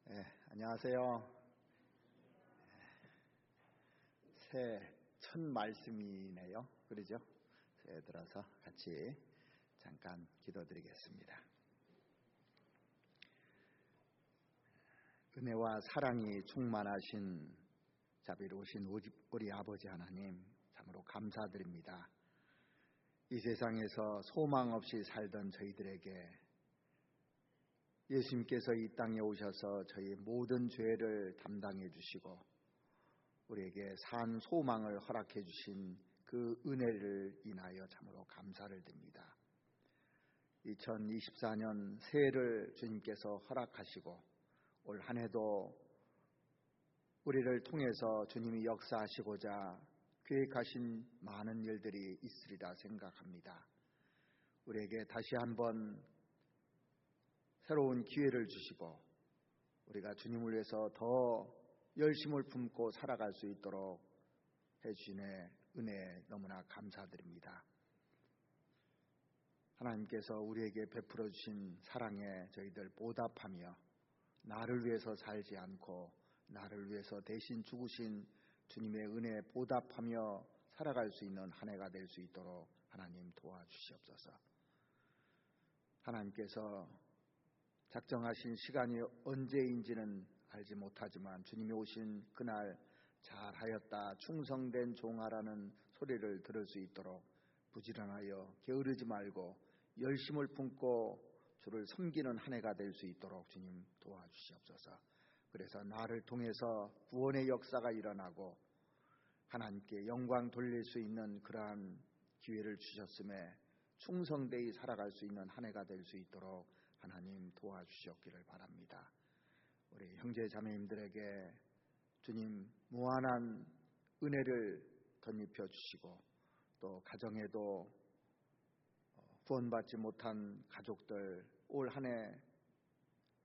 안녕하세요. 새해 첫 말씀이네요. 그러죠? 새해 들어서 같이 잠깐 기도드리겠습니다. 은혜와 사랑이 충만하신 자비로우신 우리 아버지 하나님, 참으로 감사드립니다. 이 세상에서 소망 없이 살던 저희들에게 예수님께서 이 땅에 오셔서 저희 모든 죄를 담당해 주시고 우리에게 산 소망을 허락해 주신 그 은혜를 인하여 참으로 감사를 드립니다. 2024년 새해를 주님께서 허락하시고 올 한 해도 우리를 통해서 주님이 역사하시고자 계획하신 많은 일들이 있으리라 생각합니다. 우리에게 다시 한번 새로운 기회를 주시고 우리가 주님을 위해서 더 열심을 품고 살아갈 수 있도록 해주신의 은혜에 너무나 감사드립니다. 하나님께서 우리에게 베풀어 주신 사랑에 저희들 보답하며 나를 위해서 살지 않고 나를 위해서 대신 죽으신 주님의 은혜에 보답하며 살아갈 수 있는 한 해가 될 수 있도록 하나님 도와주시옵소서. 하나님께서 작정하신 시간이 언제인지는 알지 못하지만 주님이 오신 그날 잘하였다 충성된 종아라는 소리를 들을 수 있도록 부지런하여 게으르지 말고 열심을 품고 주를 섬기는 한 해가 될 수 있도록 주님 도와주시옵소서. 그래서 나를 통해서 구원의 역사가 일어나고 하나님께 영광 돌릴 수 있는 그러한 기회를 주셨음에 충성되이 살아갈 수 있는 한 해가 될 수 있도록 하나님 도와주시옵기를 바랍니다. 우리 형제 자매님들에게 주님 무한한 은혜를 덧입혀 주시고 또 가정에도 구원받지 못한 가족들 올 한 해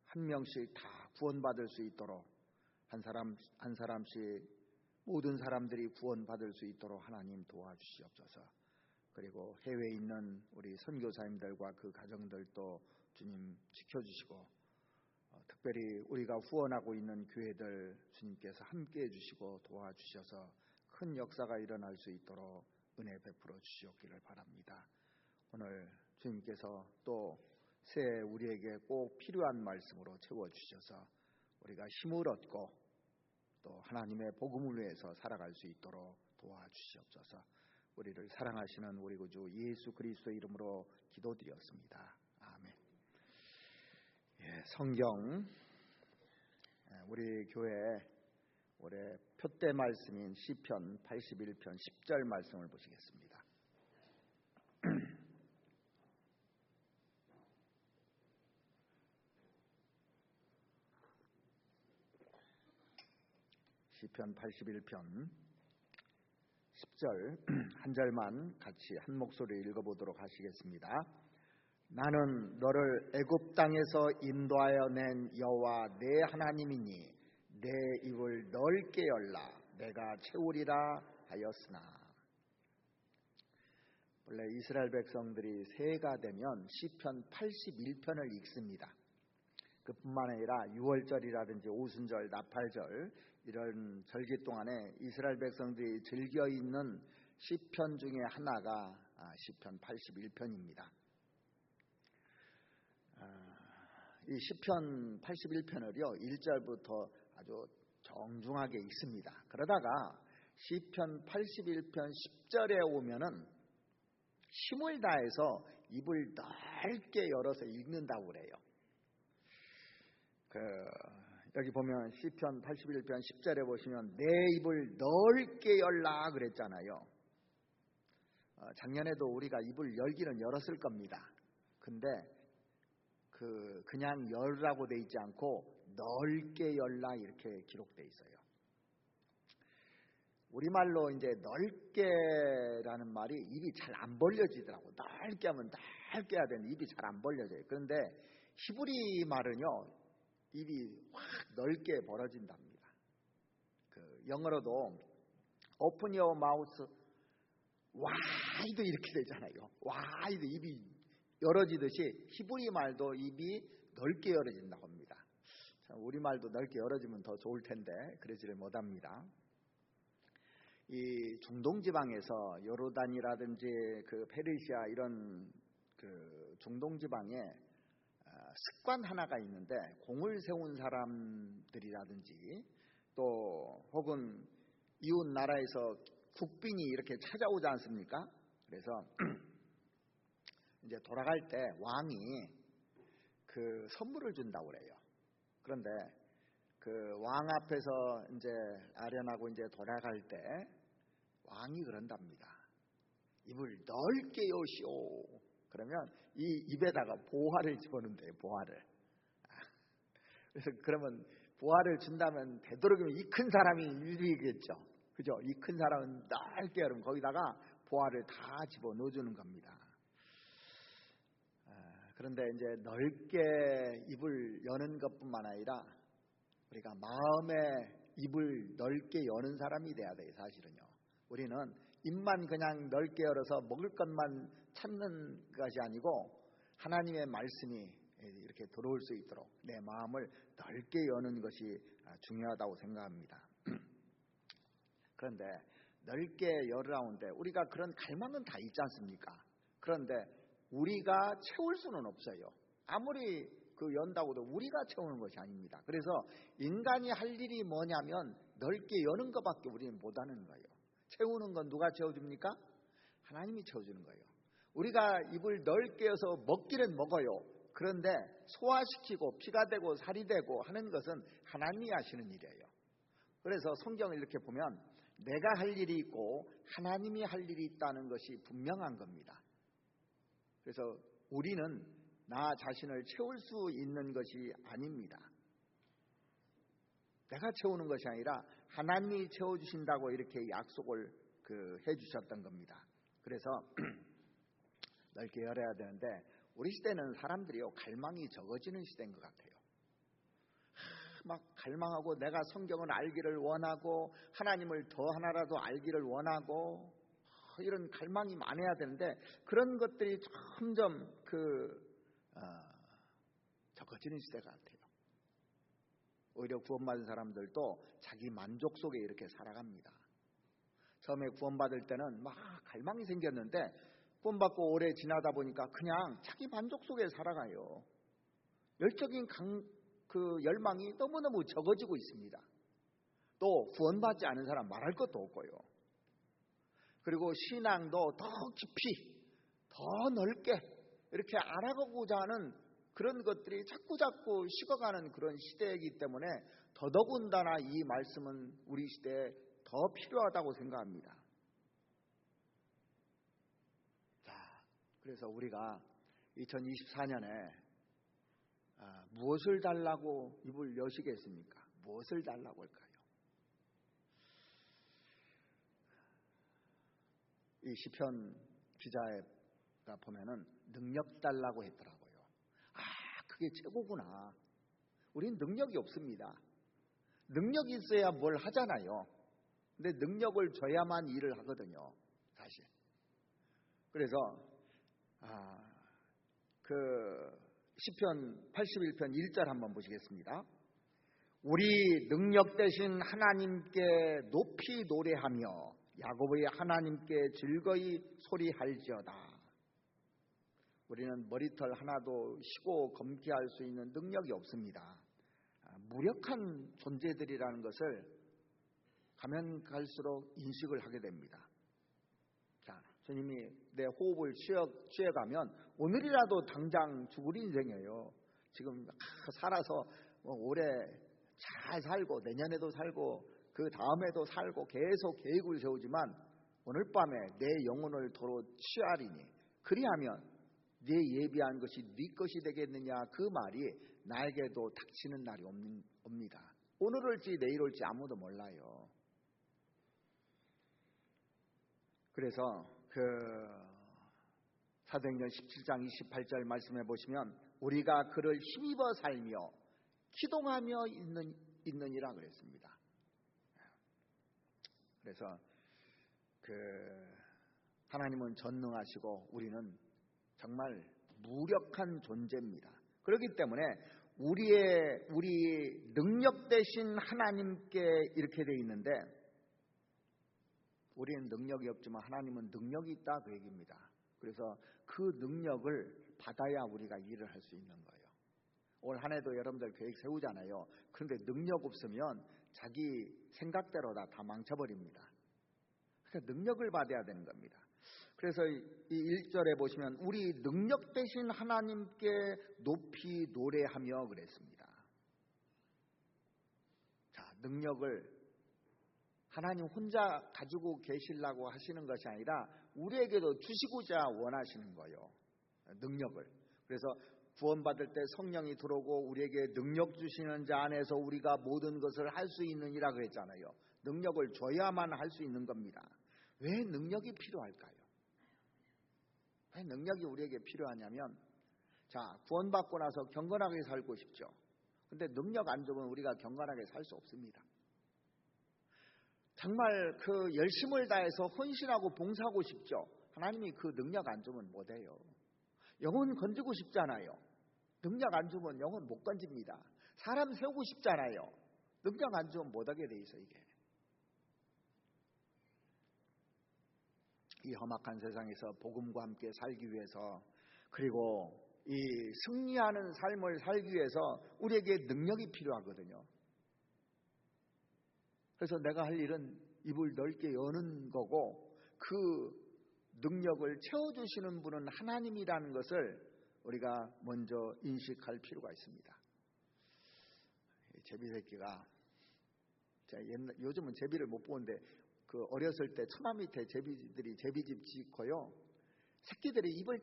한 명씩 다 구원받을 수 있도록 한 사람씩 모든 사람들이 구원받을 수 있도록 하나님 도와주시옵소서. 그리고 해외에 있는 우리 선교사님들과 그 가정들도 주님 지켜주시고 특별히 우리가 후원하고 있는 교회들 주님께서 함께해 주시고 도와주셔서 큰 역사가 일어날 수 있도록 은혜 베풀어 주시옵기를 바랍니다. 오늘 주님께서 또 새해 우리에게 꼭 필요한 말씀으로 채워주셔서 우리가 힘을 얻고 또 하나님의 복음을 위해서 살아갈 수 있도록 도와주시옵소서. 우리를 사랑하시는 우리 구주 예수 그리스도의 이름으로 기도드렸습니다. 아멘. 성경 우리 교회 올해 표대 말씀인 시편 81편 10절 말씀을 보시겠습니다. 시편 81편 10절 한 절만 같이 한 목소리로 읽어보도록 하시겠습니다. 나는 너를 애굽 땅에서 인도하여 낸 여호와 내 하나님이니 내 입을 넓게 열라 내가 채우리라 하였으나. 원래 이스라엘 백성들이 새해가 되면 시편 81편을 읽습니다. 그뿐만 아니라 6월절이라든지 오순절, 나팔절 이런 절기 동안에 이스라엘 백성들이 즐겨 읽는 시편 중에 하나가 시편 81편입니다. 이 시편 81편을요 1절부터 아주 정중하게 읽습니다. 그러다가 시편 81편 10절에 오면은 힘을 다해서 입을 넓게 열어서 읽는다고 그래요. 여기 보면 시편 81편 10절에 보시면 내 입을 넓게 열라 그랬잖아요. 작년에도 우리가 입을 열기는 열었을 겁니다. 근데 그냥 열라고 돼 있지 않고 넓게 열라 이렇게 기록돼 있어요. 우리말로 이제 넓게라는 말이 입이 잘 안 벌려지더라고. 넓게 하면 넓게 해야 되는데 입이 잘 안 벌려져요. 그런데 히브리 말은요 입이 확 넓게 벌어진답니다. 영어로도 open your mouth wide 이렇게 되잖아요. wide 입이 열어지듯이 히브리 말도 입이 넓게 열어진다고 합니다. 우리말도 넓게 열어주면 더 좋을 텐데 그러지를 못합니다. 이 중동 지방에서 요르단이라든지 그 페르시아 이런 그 중동 지방에 습관 하나가 있는데, 공을 세운 사람들이라든지 또 혹은 이웃 나라에서 국빈이 이렇게 찾아오지 않습니까? 그래서 이제 돌아갈 때 왕이 그 선물을 준다고 그래요. 그런데 그 왕 앞에서 이제 아련하고 이제 돌아갈 때 왕이 그런답니다. 입을 넓게 여시오. 그러면 이 입에다가 보화를 집어넣는대요. 보화를. 그래서 그러면 보화를 준다면 되도록이면 이 큰 사람이 유리겠죠. 그죠? 이 큰 사람은 넓게 열으면 거기다가 보화를 다 집어넣어주는 겁니다. 그런데 이제 넓게 입을 여는 것뿐만 아니라 우리가 마음의 입을 넓게 여는 사람이 돼야 돼요. 사실은요. 우리는 입만 그냥 넓게 열어서 먹을 것만 찾는 것이 아니고 하나님의 말씀이 이렇게 들어올 수 있도록 내 마음을 넓게 여는 것이 중요하다고 생각합니다. 그런데 넓게 열으라는데 우리가 그런 갈망은 다 있지 않습니까? 그런데 우리가 채울 수는 없어요. 아무리 그 연다고도 우리가 채우는 것이 아닙니다. 그래서 인간이 할 일이 뭐냐면 넓게 여는 것밖에 우리는 못하는 거예요. 채우는 건 누가 채워줍니까? 하나님이 채워주는 거예요. 우리가 입을 넓게 여서 먹기는 먹어요. 그런데 소화시키고 피가 되고 살이 되고 하는 것은 하나님이 하시는 일이에요. 그래서 성경을 이렇게 보면 내가 할 일이 있고 하나님이 할 일이 있다는 것이 분명한 겁니다. 그래서 우리는 나 자신을 채울 수 있는 것이 아닙니다. 내가 채우는 것이 아니라 하나님이 채워주신다고 이렇게 약속을 해주셨던 겁니다. 그래서 넓게 열어야 되는데 우리 시대는 사람들이요 갈망이 적어지는 시대인 것 같아요. 막 갈망하고 내가 성경을 알기를 원하고 하나님을 더 하나라도 알기를 원하고 이런 갈망이 많아야 되는데 그런 것들이 점점 적어지는 시대 같아요. 오히려 구원받은 사람들도 자기 만족 속에 이렇게 살아갑니다. 처음에 구원받을 때는 막 갈망이 생겼는데 구원받고 오래 지나다 보니까 그냥 자기 만족 속에 살아가요. 열적인 열망이 너무너무 적어지고 있습니다. 또 구원받지 않은 사람 말할 것도 없고요. 그리고 신앙도 더 깊이 더 넓게 이렇게 알아가고자 하는 그런 것들이 자꾸자꾸 식어가는 그런 시대이기 때문에 더더군다나 이 말씀은 우리 시대에 더 필요하다고 생각합니다. 자, 그래서 우리가 2024년에 무엇을 달라고 입을 여시겠습니까? 무엇을 달라고 할까요? 이 시편 기자가 보면은 능력 달라고 했더라고요. 그게 최고구나. 우린 능력이 없습니다. 능력이 있어야 뭘 하잖아요. 근데 능력을 줘야만 일을 하거든요, 사실. 그래서 시편 81편 1절 한번 보시겠습니다. 우리 능력 되신 하나님께 높이 노래하며 야곱의 하나님께 즐거이 소리할지어다. 우리는 머리털 하나도 쉬고 검기할 수 있는 능력이 없습니다. 무력한 존재들이라는 것을 가면 갈수록 인식을 하게 됩니다. 자, 주님이 내 호흡을 취해가면 오늘이라도 당장 죽을 인생이에요. 지금 살아서 올해 잘 살고 내년에도 살고 그 다음에도 살고 계속 계획을 세우지만 오늘 밤에 내 영혼을 도로 취하리니 그리하면 네 예비한 것이 네 것이 되겠느냐, 그 말이 나에게도 닥치는 날이 옵니다. 오늘 올지 내일 올지 아무도 몰라요. 그래서 사도행전 17장 28절 말씀해 보시면 우리가 그를 힘입어 살며 기동하며 있느니라 그랬습니다. 그래서 하나님은 전능하시고 우리는 정말 무력한 존재입니다. 그렇기 때문에 우리 능력 대신 하나님께 이렇게 돼 있는데, 우리는 능력이 없지만 하나님은 능력이 있다, 그 얘기입니다. 그래서 그 능력을 받아야 우리가 일을 할 수 있는 거예요. 올 한 해도 여러분들 계획 세우잖아요. 그런데 능력 없으면 자기 생각대로 다 망쳐버립니다. 그러니까 능력을 받아야 되는 겁니다. 그래서 이 1절에 보시면 우리 능력 대신 하나님께 높이 노래하며 그랬습니다. 자, 능력을 하나님 혼자 가지고 계시려고 하시는 것이 아니라 우리에게도 주시고자 원하시는 거예요. 능력을. 그래서 구원받을 때 성령이 들어오고 우리에게 능력 주시는 자 안에서 우리가 모든 것을 할 수 있느니라 그랬잖아요. 능력을 줘야만 할 수 있는 겁니다. 왜 능력이 필요할까요? 왜 능력이 우리에게 필요하냐면, 자, 구원받고 나서 경건하게 살고 싶죠. 근데 능력 안 주면 우리가 경건하게 살 수 없습니다. 정말 그 열심을 다해서 헌신하고 봉사하고 싶죠. 하나님이 그 능력 안 주면 못해요. 영혼 건지고 싶잖아요. 능력 안 주면 영혼 못 건집니다. 사람 세우고 싶잖아요. 능력 안 주면 못하게 돼 있어 이게. 이 험악한 세상에서 복음과 함께 살기 위해서, 그리고 이 승리하는 삶을 살기 위해서 우리에게 능력이 필요하거든요. 그래서 내가 할 일은 입을 넓게 여는 거고, 그 능력을 채워주시는 분은 하나님이라는 것을 우리가 먼저 인식할 필요가 있습니다. 제비새끼가, 요즘은 제비를 못 보는데 그 어렸을 때 처마 밑에 제비들이 제비집 짓고요, 새끼들이 입을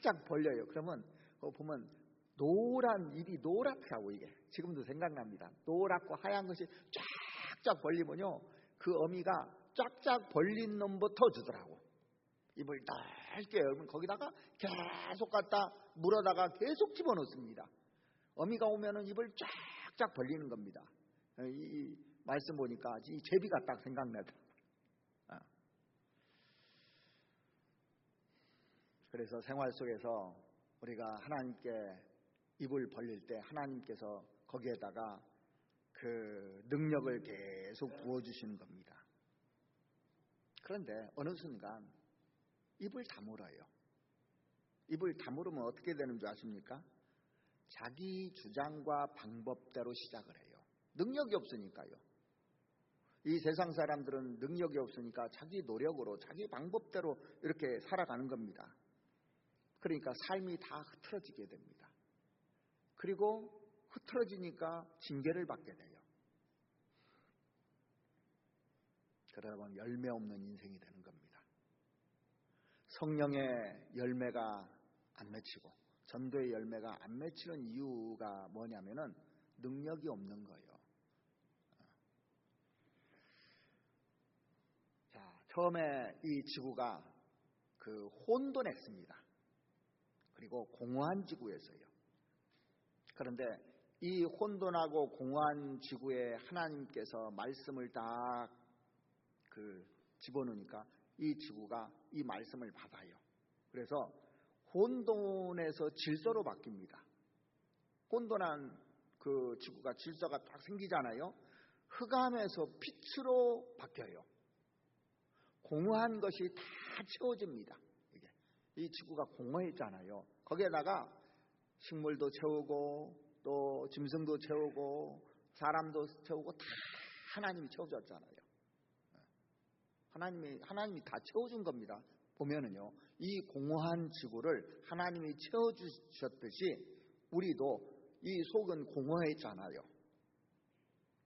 쫙쫙 벌려요. 그러면 보면 노란 입이 노랗다고, 이게 지금도 생각납니다. 노랗고 하얀 것이 쫙쫙 벌리면요, 그 어미가 쫙쫙 벌린 놈부터 주더라고. 입을 넓게 열면 거기다가 계속 갖다 물어다가 계속 집어넣습니다. 어미가 오면은 입을 쫙쫙 벌리는 겁니다. 이 말씀 보니까 이 제비가 딱 생각나더라고요. 그래서 생활 속에서 우리가 하나님께 입을 벌릴 때 하나님께서 거기에다가 그 능력을 계속 부어주시는 겁니다. 그런데 어느 순간 입을 다물어요. 입을 다물으면 어떻게 되는 줄 아십니까? 자기 주장과 방법대로 시작을 해요. 능력이 없으니까요. 이 세상 사람들은 능력이 없으니까 자기 노력으로 자기 방법대로 이렇게 살아가는 겁니다. 그러니까 삶이 다 흐트러지게 됩니다. 그리고 흐트러지니까 징계를 받게 돼요. 그러다 보면 열매 없는 인생이 되는 겁니다. 성령의 열매가 안 맺히고 전도의 열매가 안 맺히는 이유가 뭐냐면은 능력이 없는 거예요. 자, 처음에 이 지구가 그 혼돈했습니다. 그리고 공허한 지구에서요. 그런데 이 혼돈하고 공허한 지구에 하나님께서 말씀을 딱 집어넣으니까 이 지구가 이 말씀을 받아요. 그래서 혼돈에서 질서로 바뀝니다. 혼돈한 그 지구가 질서가 딱 생기잖아요. 흑암에서 빛으로 바뀌어요. 공허한 것이 다 채워집니다. 이게 이 지구가 공허했잖아요. 거기에다가 식물도 채우고 또 짐승도 채우고 사람도 채우고 다 하나님이 채워줬잖아요. 하나님이 다 채워준 겁니다. 보면은요, 이 공허한 지구를 하나님이 채워주셨듯이 우리도 이 속은 공허했잖아요.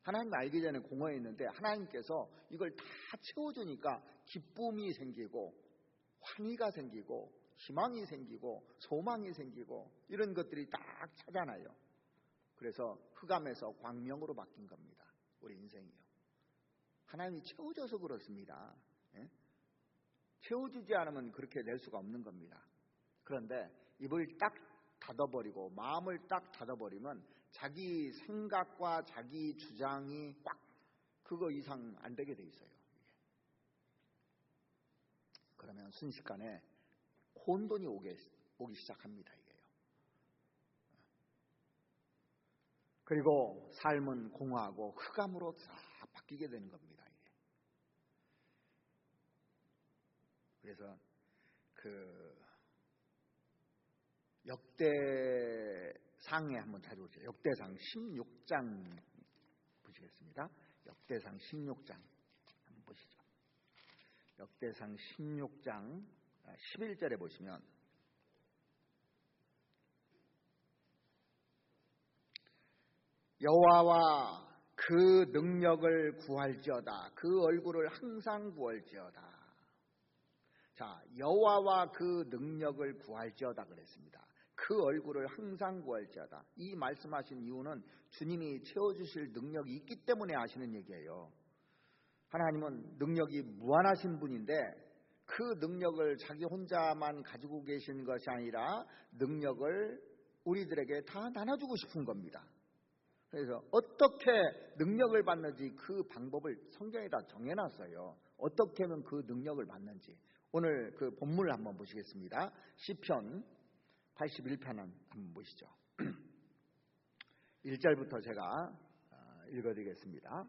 하나님 알기 전에 공허했는데 하나님께서 이걸 다 채워주니까 기쁨이 생기고 환희가 생기고 희망이 생기고 소망이 생기고 이런 것들이 딱 차잖아요. 그래서 흑암에서 광명으로 바뀐 겁니다. 우리 인생이요. 하나님이 채워줘서 그렇습니다. 예? 채워주지 않으면 그렇게 될 수가 없는 겁니다. 그런데 입을 딱 닫아버리고 마음을 딱 닫아버리면 자기 생각과 자기 주장이 꽉 그거 이상 안 되게 돼 있어요. 그러면 순식간에 혼돈이 오기 시작합니다. 이게요. 그리고 삶은 공허하고 흑암으로 싹 바뀌게 되는 겁니다. 이게. 그래서 그 역대상에 한번 찾아보세요. 역대상 16장 보시겠습니다. 역대상 16장 한번 보시죠. 역대상 16장 11절에 보시면 여호와와 그 능력을 구할지어다. 그 얼굴을 항상 구할지어다. 자, 여호와와 그 능력을 구할지어다 그랬습니다. 그 얼굴을 항상 구할지어다. 이 말씀하신 이유는 주님이 채워주실 능력이 있기 때문에 하시는 얘기예요. 하나님은 능력이 무한하신 분인데 그 능력을 자기 혼자만 가지고 계신 것이 아니라 능력을 우리들에게 다 나눠주고 싶은 겁니다. 그래서 어떻게 능력을 받는지 그 방법을 성경에다 정해놨어요. 어떻게 하면 그 능력을 받는지. 오늘 그 본문을 한번 보시겠습니다. 시편 81편은 한번 보시죠. 1절부터 제가 읽어드리겠습니다.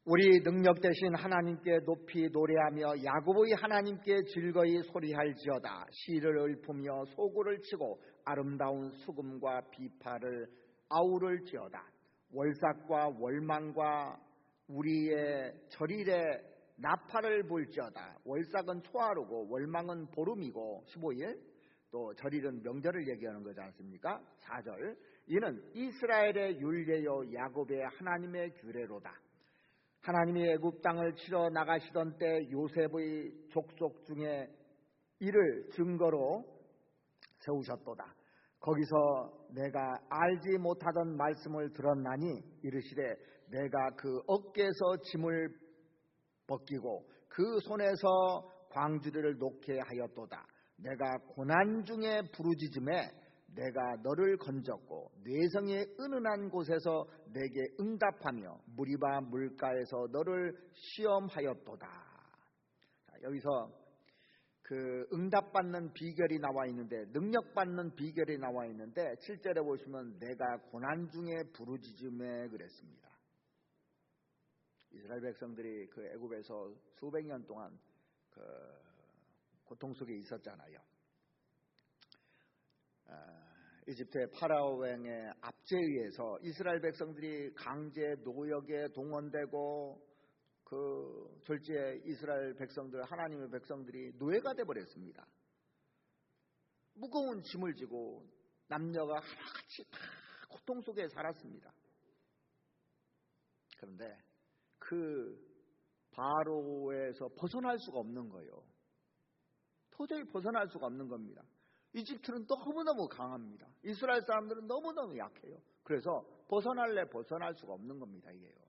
우리 능력 되신 하나님께 높이 노래하며 야곱의 하나님께 즐거이 소리할지어다. 시를 읊으며 소고를 치고 아름다운 수금과 비파를 아우를지어다. 월삭과 월망과 우리의 절일에 나팔을 불지어다. 월삭은 초하루고 월망은 보름이고 15일, 또 절일은 명절을 얘기하는 거지 않습니까? 4절, 이는 이스라엘의 율례요 야곱의 하나님의 규례로다. 하나님이 애굽 땅을 치러 나가시던 때 요셉의 족속 중에 이를 증거로 세우셨도다. 거기서 내가 알지 못하던 말씀을 들었나니 이르시되 내가 그 어깨에서 짐을 벗기고 그 손에서 광주리를 놓게 하였도다. 내가 고난 중에 부르짖음에 내가 너를 건졌고 뇌성의 은은한 곳에서 내게 응답하며 무리바 물가에서 너를 시험하였도다. 자, 여기서 그 응답받는 비결이 나와 있는데, 능력받는 비결이 나와 있는데 7절에 보시면 내가 고난 중에 부르짖음에 그랬습니다. 이스라엘 백성들이 그 애굽에서 수백 년 동안 그 고통 속에 있었잖아요. 이집트의 파라오 왕의 압제에 의해서 이스라엘 백성들이 강제 노역에 동원되고 그 졸지에 이스라엘 백성들, 하나님의 백성들이 노예가 되어버렸습니다. 무거운 짐을 지고 남녀가 하나같이 다 고통 속에 살았습니다. 그런데 그 바로에서 벗어날 수가 없는 거예요. 도저히 벗어날 수가 없는 겁니다. 이집트는 너무너무 강합니다. 이스라엘 사람들은 너무너무 약해요. 그래서 벗어날 수가 없는 겁니다. 이게요.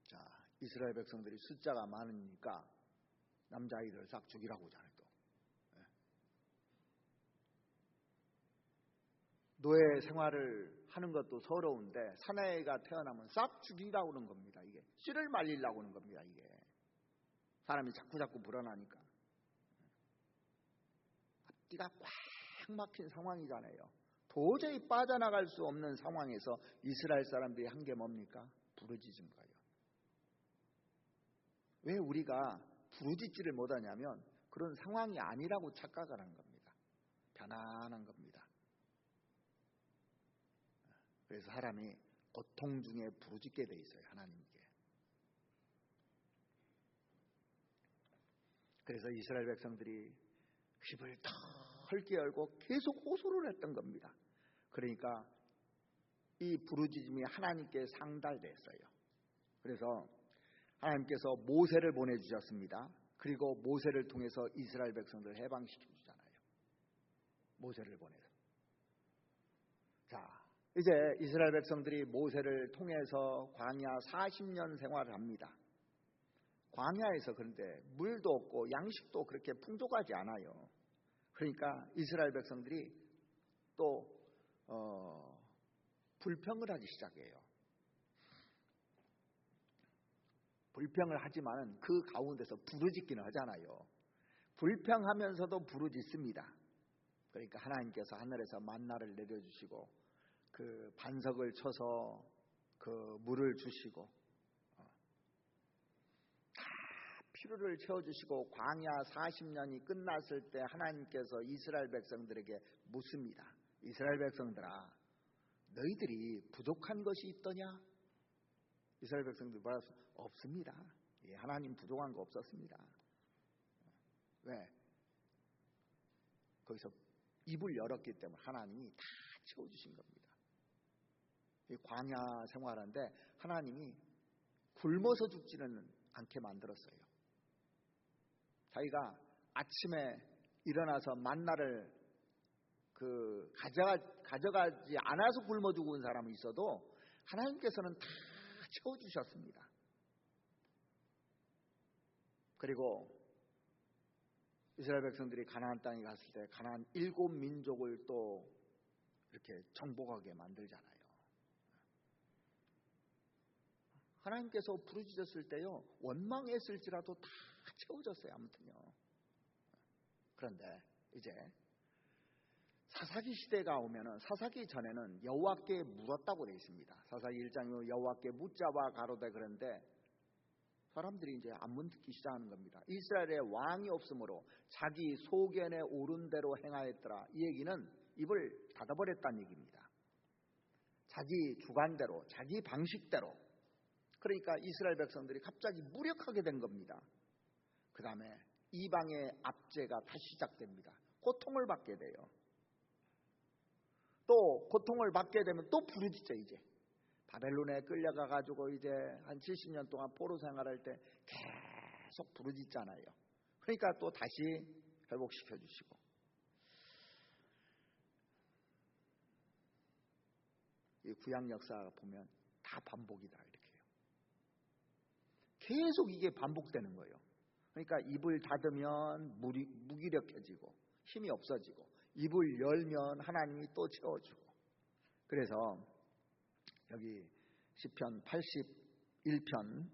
자, 이스라엘 백성들이 숫자가 많으니까 남자아이들 싹 죽이라고 하잖아요. 또 노예 생활을 하는 것도 서러운데 사내가 태어나면 싹 죽이라고 하는 겁니다. 이게 씨를 말리려고 하는 겁니다. 이게 사람이 자꾸자꾸 불어나니까 앞뒤가 꽉 막힌 상황이잖아요. 도저히 빠져나갈 수 없는 상황에서 이스라엘 사람들이 한 게 뭡니까? 부르짖은 거예요. 왜 우리가 부르짖지를 못하냐면 그런 상황이 아니라고 착각을 한 겁니다. 편안한 겁니다. 그래서 사람이 고통 중에 부르짖게 돼 있어요. 하나님께. 그래서 이스라엘 백성들이 입을 털게 열고 계속 호소를 했던 겁니다. 그러니까 이 부르짖음이 하나님께 상달됐어요. 그래서 하나님께서 모세를 보내주셨습니다. 그리고 모세를 통해서 이스라엘 백성들을 해방시켜주잖아요. 모세를 보내서. 자, 이제 이스라엘 백성들이 모세를 통해서 광야 40년 생활을 합니다. 광야에서 그런데 물도 없고 양식도 그렇게 풍족하지 않아요. 그러니까 이스라엘 백성들이 또 불평을 하기 시작해요. 불평을 하지만 그 가운데서 부르짖기는 하잖아요. 불평하면서도 부르짖습니다. 그러니까 하나님께서 하늘에서 만나를 내려주시고 그 반석을 쳐서 그 물을 주시고 다 필요를 채워주시고 광야 40년이 끝났을 때 하나님께서 이스라엘 백성들에게 묻습니다. 이스라엘 백성들아, 너희들이 부족한 것이 있더냐? 이스라엘 백성들이 뭐라고? 없습니다. 하나님 부족한 거 없었습니다. 왜? 거기서 입을 열었기 때문에 하나님이 다 채워주신 겁니다. 이 광야 생활하는데 하나님이 굶어서 죽지는 않게 만들었어요. 자기가 아침에 일어나서 만나를 가져가지 않아서 굶어 죽은 사람이 있어도 하나님께서는 다 채워주셨습니다. 그리고 이스라엘 백성들이 가나안 땅에 갔을 때 가나안 7민족을 또 이렇게 정복하게 만들잖아요. 하나님께서 부르짖었을 때요, 원망했을지라도 다 채워졌어요. 아무튼요. 그런데 이제 사사기 시대가 오면은, 사사기 전에는 여호와께 물었다고 되어 있습니다. 사사기 1장에 여호와께 묻자와 가로되, 그런데 사람들이 이제 안문 듣기 시작하는 겁니다. 이스라엘에 왕이 없으므로 자기 소견에 오른 대로 행하였더라. 이 얘기는 입을 닫아버렸다는 얘기입니다. 자기 주관대로, 자기 방식대로. 그러니까 이스라엘 백성들이 갑자기 무력하게 된 겁니다. 그 다음에 이방의 압제가 다시 시작됩니다. 고통을 받게 돼요. 또 고통을 받게 되면 또 부르짖죠. 이제 바벨론에 끌려가 가지고 이제 한 70년 동안 포로 생활할 때 계속 부르짖잖아요. 그러니까 또 다시 회복시켜 주시고. 이 구약 역사 보면 다 반복이다 이렇게 해요. 계속 이게 반복되는 거예요. 그러니까 입을 닫으면 무기력해지고 힘이 없어지고, 입을 열면 하나님이 또 채워주고. 그래서 여기 시편 81편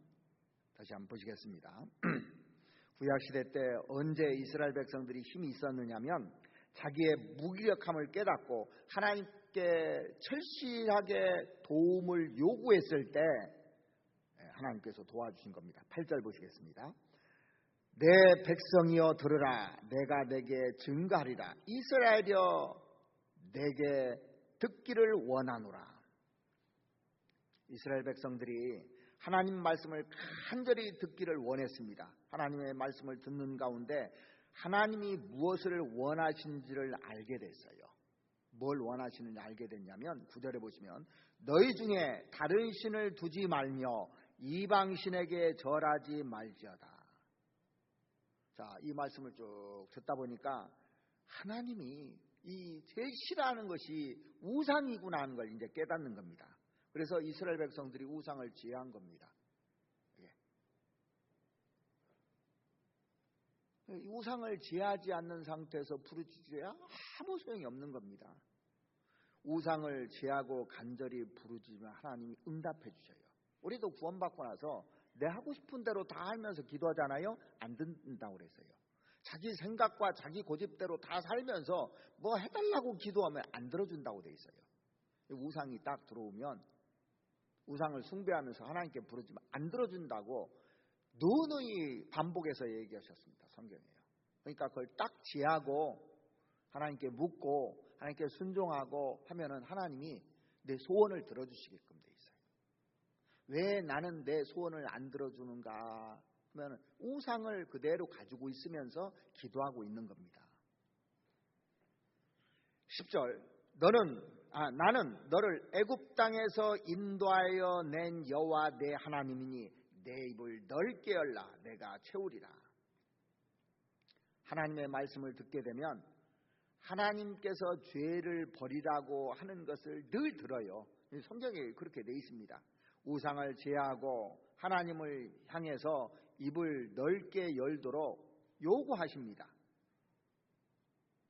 다시 한번 보시겠습니다. 구약시대 때 언제 이스라엘 백성들이 힘이 있었느냐면 자기의 무기력함을 깨닫고 하나님께 철실하게 도움을 요구했을 때 하나님께서 도와주신 겁니다. 8절 보시겠습니다. 내 백성이여 들으라, 내가 내게 증거하리라. 이스라엘이여 내게 듣기를 원하노라. 이스라엘 백성들이 하나님 말씀을 간절히 듣기를 원했습니다. 하나님의 말씀을 듣는 가운데 하나님이 무엇을 원하신지를 알게 됐어요. 뭘 원하시는지 알게 됐냐면 9절에 보시면 너희 중에 다른 신을 두지 말며 이방신에게 절하지 말지어다. 자, 이 말씀을 쭉 듣다 보니까 하나님이 이 제일 싫어하는 것이 우상이구나 하는 걸 이제 깨닫는 겁니다. 그래서 이스라엘 백성들이 우상을 제한 겁니다. 이 우상을 제하지 않는 상태에서 부르짖어야 아무 소용이 없는 겁니다. 우상을 제하고 간절히 부르짖으면 하나님이 응답해 주셔요. 우리도 구원받고 나서 내 하고 싶은 대로 다 하면서 기도하잖아요. 안 듣는다고 그랬어요. 자기 생각과 자기 고집대로 다 살면서 뭐 해달라고 기도하면 안 들어준다고 돼 있어요. 우상이 딱 들어오면, 우상을 숭배하면서 하나님께 부르짖으면 안 들어준다고 누누이 반복해서 얘기하셨습니다. 성경에요. 그러니까 그걸 딱 지하고 하나님께 묻고 하나님께 순종하고 하면은 하나님이 내 소원을 들어주시게끔 돼 있어요. 왜 나는 내 소원을 안 들어주는가 하면 우상을 그대로 가지고 있으면서 기도하고 있는 겁니다. 10절 나는 너를 애굽 땅에서 인도하여 낸 여호와 내 하나님이니 내 입을 넓게 열라 내가 채우리라. 하나님의 말씀을 듣게 되면 하나님께서 죄를 버리라고 하는 것을 늘 들어요. 성경에 그렇게 돼 있습니다. 우상을 제하고 하나님을 향해서 입을 넓게 열도록 요구하십니다.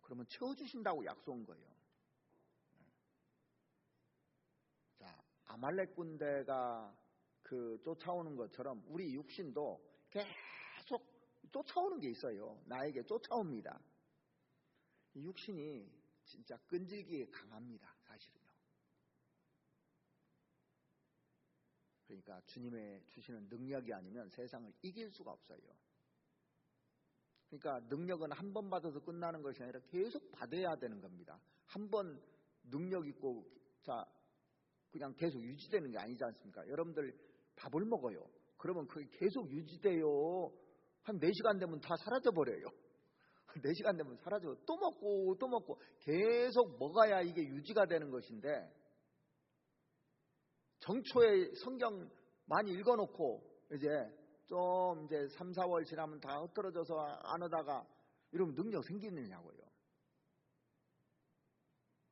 그러면 채워주신다고 약속한 거예요. 자, 아말렉 군대가 쫓아오는 것처럼 우리 육신도 계속 쫓아오는 게 있어요. 나에게 쫓아옵니다. 육신이 진짜 끈질기게 강합니다. 사실은요. 그러니까 주님의 주시는 능력이 아니면 세상을 이길 수가 없어요. 그러니까 능력은 한 번 받아서 끝나는 것이 아니라 계속 받아야 되는 겁니다. 한 번 능력 있고 그냥 계속 유지되는 게 아니지 않습니까? 여러분들 밥을 먹어요. 그러면 그게 계속 유지돼요. 한 4시간 되면 다 사라져버려요. 4시간 되면 사라져. 또 먹고 계속 먹어야 이게 유지가 되는 것인데, 정초에 성경 많이 읽어놓고 이제 3, 4월 지나면 다 흩어져서 안 오다가 이러면 능력 생기느냐고요.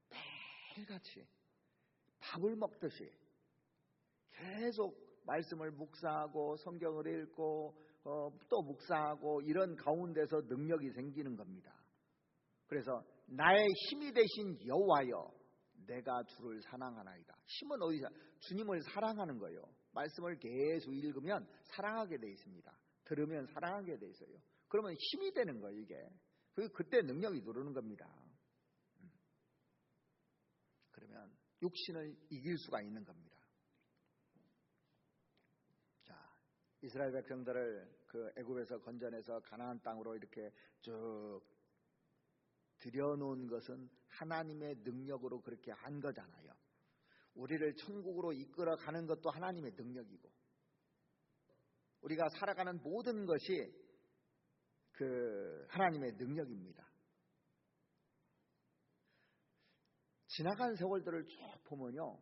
매일같이 밥을 먹듯이 계속 말씀을 묵상하고 성경을 읽고 또 묵상하고 이런 가운데서 능력이 생기는 겁니다. 그래서 나의 힘이 되신 여호와여 내가 주를 사랑하나이다. 힘은 어디서? 주님을 사랑하는 거예요. 말씀을 계속 읽으면 사랑하게 돼 있습니다. 들으면 사랑하게 돼 있어요. 그러면 힘이 되는 거예요. 이게 그때 능력이 누르는 겁니다. 그러면 육신을 이길 수가 있는 겁니다. 자, 이스라엘 백성들을 그 애굽에서 건져내서 가나안 땅으로 이렇게 쭉 들여놓은 것은 하나님의 능력으로 그렇게 한 거잖아요. 우리를 천국으로 이끌어가는 것도 하나님의 능력이고, 우리가 살아가는 모든 것이 그 하나님의 능력입니다. 지나간 세월들을 쭉 보면요,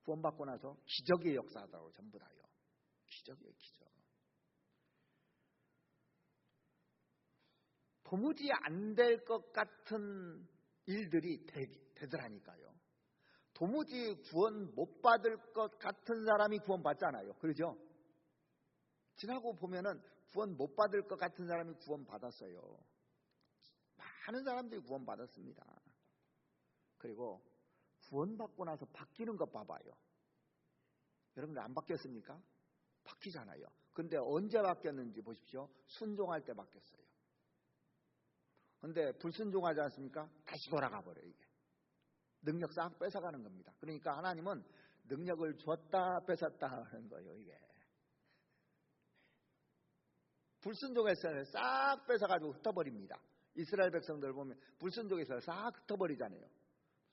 구원받고 나서 기적의 역사다고 전부 다요. 기적이에요, 기적. 도무지 안 될 것 같은 일들이 되더라니까요. 도무지 구원 못 받을 것 같은 사람이 구원 받잖아요. 그러죠? 지나고 보면은 구원 못 받을 것 같은 사람이 구원 받았어요. 많은 사람들이 구원 받았습니다. 그리고 구원받고 나서 바뀌는 것 봐봐요. 여러분들 안 바뀌었습니까? 바뀌잖아요. 근데 언제 바뀌었는지 보십시오. 순종할 때 바뀌었어요. 근데 불순종하지 않습니까? 다시 돌아가 버려요. 이게 능력 싹 뺏어가는 겁니다. 그러니까 하나님은 능력을 줬다 뺏었다 하는 거예요. 이게 불순종했어요. 싹 뺏어가지고 흩어버립니다. 이스라엘 백성들 보면 불순종해서 싹 흩어버리잖아요.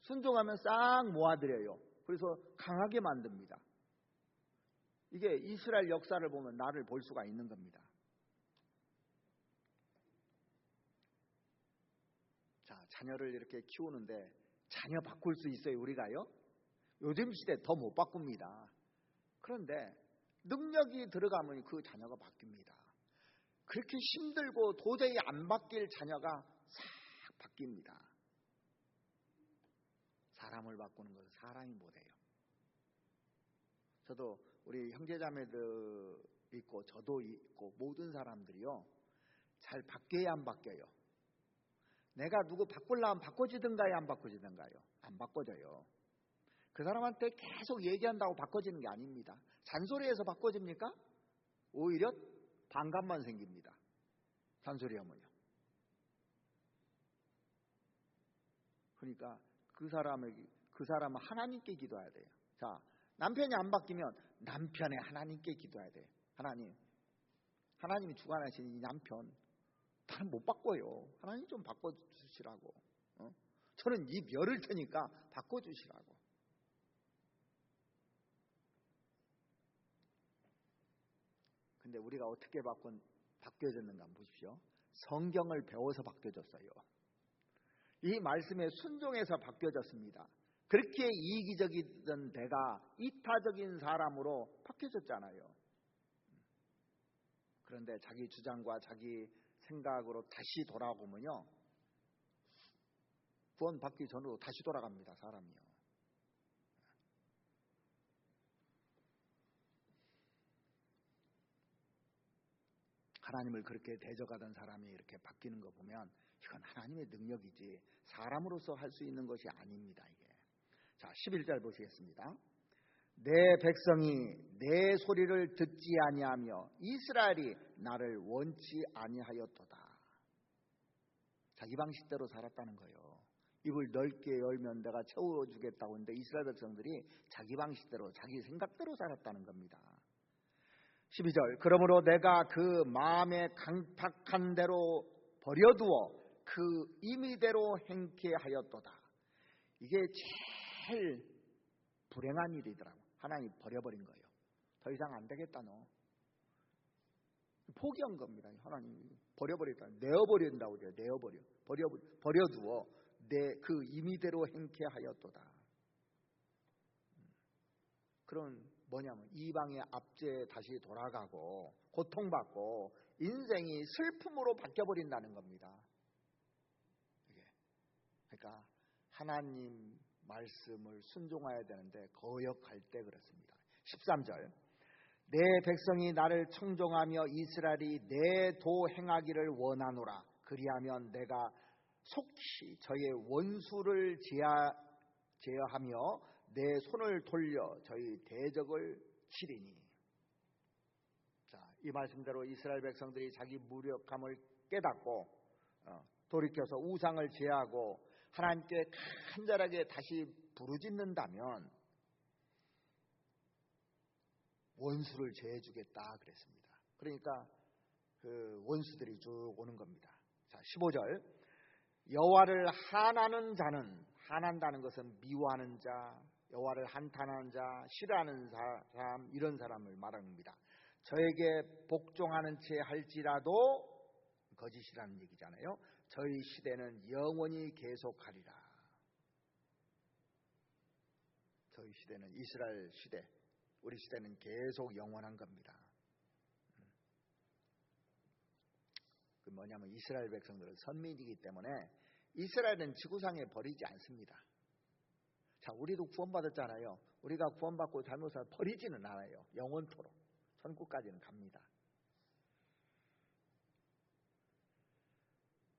순종하면 싹 모아들여요. 그래서 강하게 만듭니다. 이게 이스라엘 역사를 보면 나를 볼 수가 있는 겁니다. 자, 자녀를 이렇게 키우는데 자녀 바꿀 수 있어요, 우리가요? 요즘 시대 더 못 바꿉니다. 그런데 능력이 들어가면 그 자녀가 바뀝니다. 그렇게 힘들고 도저히 안 바뀔 자녀가 싹 바뀝니다. 사람을 바꾸는 것은 사람이 못해요. 저도 우리 형제자매들 있고 저도 있고 모든 사람들이요, 잘 바뀌어야 안 바뀌어요. 내가 누구 바꾸려면 바꿔지든가요, 안 바꿔지든가요? 안 바꿔져요. 그 사람한테 계속 얘기한다고 바꿔지는 게 아닙니다. 잔소리해서 바꿔집니까? 오히려 반감만 생깁니다. 잔소리하면요. 그러니까 그 사람은 하나님께 기도해야 돼요. 자, 남편이 안 바뀌면 남편의 하나님께 기도해야 돼요. 하나님이 주관하시는 이 남편 나는 못 바꿔요. 하나님 좀 바꿔주시라고. 저는 이 멸을 테니까 바꿔주시라고. 근데 우리가 어떻게 바뀌어졌는가 한번 보십시오. 성경을 배워서 바뀌어졌어요. 이 말씀에 순종해서 바뀌어졌습니다. 그렇게 이기적이던 내가 이타적인 사람으로 바뀌어졌잖아요. 그런데 자기 주장과 자기 생각으로 다시 돌아오면요, 구원 받기 전으로 다시 돌아갑니다. 사람이요. 하나님을 그렇게 대적하던 사람이 이렇게 바뀌는 거 보면 이건 하나님의 능력이지 사람으로서 할 수 있는 것이 아닙니다. 이게. 자, 11절 보시겠습니다. 내 백성이 내 소리를 듣지 아니하며 이스라엘이 나를 원치 아니하였도다. 자기 방식대로 살았다는 거예요. 입을 넓게 열면 내가 채워주겠다고 했는데 이스라엘 백성들이 자기 방식대로 자기 생각대로 살았다는 겁니다. 12절 그러므로 내가 그 마음에 강팍한 대로 버려두어 그 임의대로 행케 하였도다. 이게 제일 불행한 일이더라고. 하나님이 버려버린 거예요. 더 이상 안 되겠다 너. 포기한 겁니다. 하나님이 버려버렸다. 내어버린다고 그래요. 내어버려. 버려두어 내 그 임의대로 행케 하였도다. 그런 뭐냐면 이방의 압제에 다시 돌아가고 고통받고 인생이 슬픔으로 바뀌어버린다는 겁니다. 그러니까 하나님 말씀을 순종해야 되는데 거역할 때 그렇습니다. 13절 내 백성이 나를 청종하며 이스라엘이 내 도 행하기를 원하노라. 그리하면 내가 속히 저의 원수를 제어하며 내 손을 돌려 저희 대적을 치리니. 자, 이 말씀대로 이스라엘 백성들이 자기 무력함을 깨닫고 돌이켜서 우상을 제하고 하나님께 간절하게 다시 부르짖는다면 원수를 제해주겠다 그랬습니다. 그러니까 그 원수들이 쭉 오는 겁니다. 자, 15절 여호와를 한하는 자는, 한한다는 것은 미워하는 자, 여호와를 한탄하는 자, 싫어하는 사람, 이런 사람을 말합니다. 저에게 복종하는 채 할지라도 거짓이라는 얘기잖아요. 저희 시대는 영원히 계속하리라. 저희 시대는 이스라엘 시대, 우리 시대는 계속 영원한 겁니다. 그 뭐냐면 이스라엘 백성들은 선민이기 때문에 이스라엘은 지구상에 버리지 않습니다. 자, 우리도 구원받았잖아요. 우리가 구원받고 잘못을 버리지는 않아요. 영원토록 천국까지는 갑니다.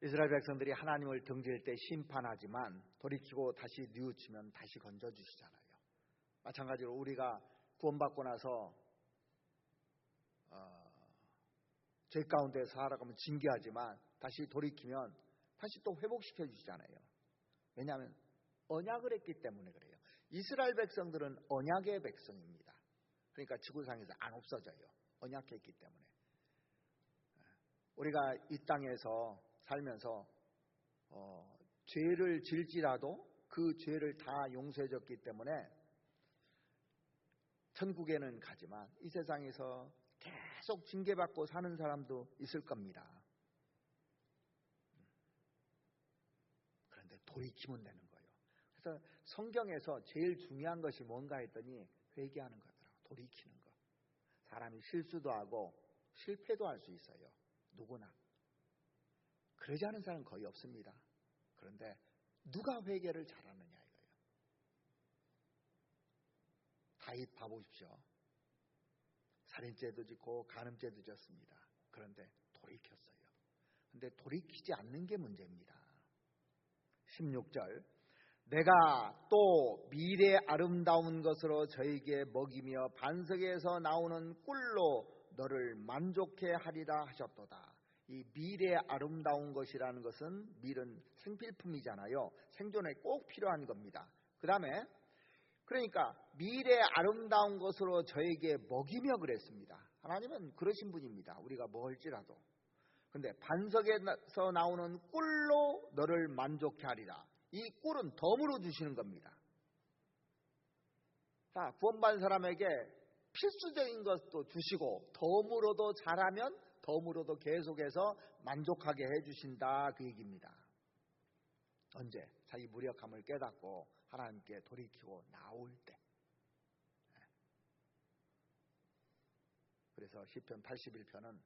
이스라엘 백성들이 하나님을 등질 때 심판하지만 돌이키고 다시 뉘우치면 다시 건져주시잖아요. 마찬가지로 우리가 구원받고 나서 죄 가운데 살아가면 징계하지만 다시 돌이키면 다시 또 회복시켜 주시잖아요. 왜냐하면 언약을 했기 때문에 그래요. 이스라엘 백성들은 언약의 백성입니다. 그러니까 지구상에서 안 없어져요. 언약했기 때문에. 우리가 이 땅에서 살면서 죄를 질지라도 그 죄를 다 용서해줬기 때문에 천국에는 가지만 이 세상에서 계속 징계받고 사는 사람도 있을 겁니다. 그런데 돌이키면 되는 거예요. 그래서 성경에서 제일 중요한 것이 뭔가 했더니 회개하는 거더라고요. 돌이키는 거. 사람이 실수도 하고 실패도 할 수 있어요. 누구나. 그러지 않은 사람은 거의 없습니다. 그런데 누가 회개를 잘하느냐 이거예요. 다윗 봐보십시오. 살인죄도 짓고 간음죄도 졌습니다. 그런데 돌이켰어요. 그런데 돌이키지 않는 게 문제입니다. 16절 내가 또 미래 아름다운 것으로 저에게 먹이며 반석에서 나오는 꿀로 너를 만족해 하리라 하셨도다. 이 미래 아름다운 것이라는 것은 밀은 생필품이잖아요. 생존에 꼭 필요한 겁니다. 그 다음에 그러니까 미래 아름다운 것으로 저에게 먹이며 그랬습니다. 하나님은 그러신 분입니다. 우리가 먹을지라도. 그런데 반석에서 나오는 꿀로 너를 만족해 하리라. 이 꿀은 덤으로 주시는 겁니다. 자, 구원받은 사람에게 필수적인 것도 주시고 덤으로도 잘하면 덤으로도 계속해서 만족하게 해주신다 그 얘기입니다. 언제? 자기 무력함을 깨닫고 하나님께 돌이키고 나올 때. 그래서 시편 81편은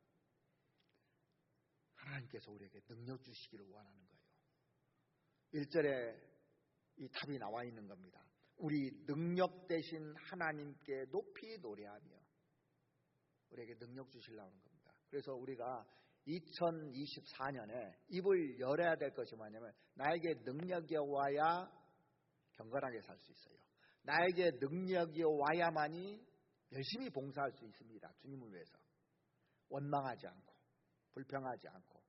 하나님께서 우리에게 능력 주시기를 원하는 거예요. 1절에 이 답이 나와 있는 겁니다. 우리 능력 되신 하나님께 높이 노래하며 우리에게 능력 주시려고 하는 겁니다. 그래서 우리가 2024년에 입을 열어야 될 것이 뭐냐면 나에게 능력이 와야 경건하게 살 수 있어요. 나에게 능력이 와야만이 열심히 봉사할 수 있습니다. 주님을 위해서. 원망하지 않고 불평하지 않고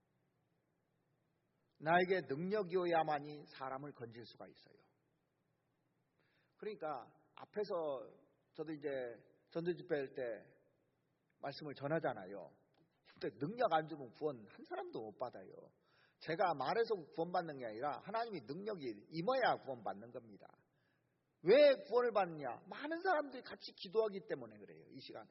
나에게 능력이어야만이 사람을 건질 수가 있어요. 그러니까 앞에서 저도 이제 전도집회할 때 말씀을 전하잖아요. 근데 능력 안 주면 구원 한 사람도 못 받아요. 제가 말해서 구원받는 게 아니라 하나님이 능력이 임해야 구원받는 겁니다. 왜 구원을 받느냐? 많은 사람들이 같이 기도하기 때문에 그래요. 이 시간에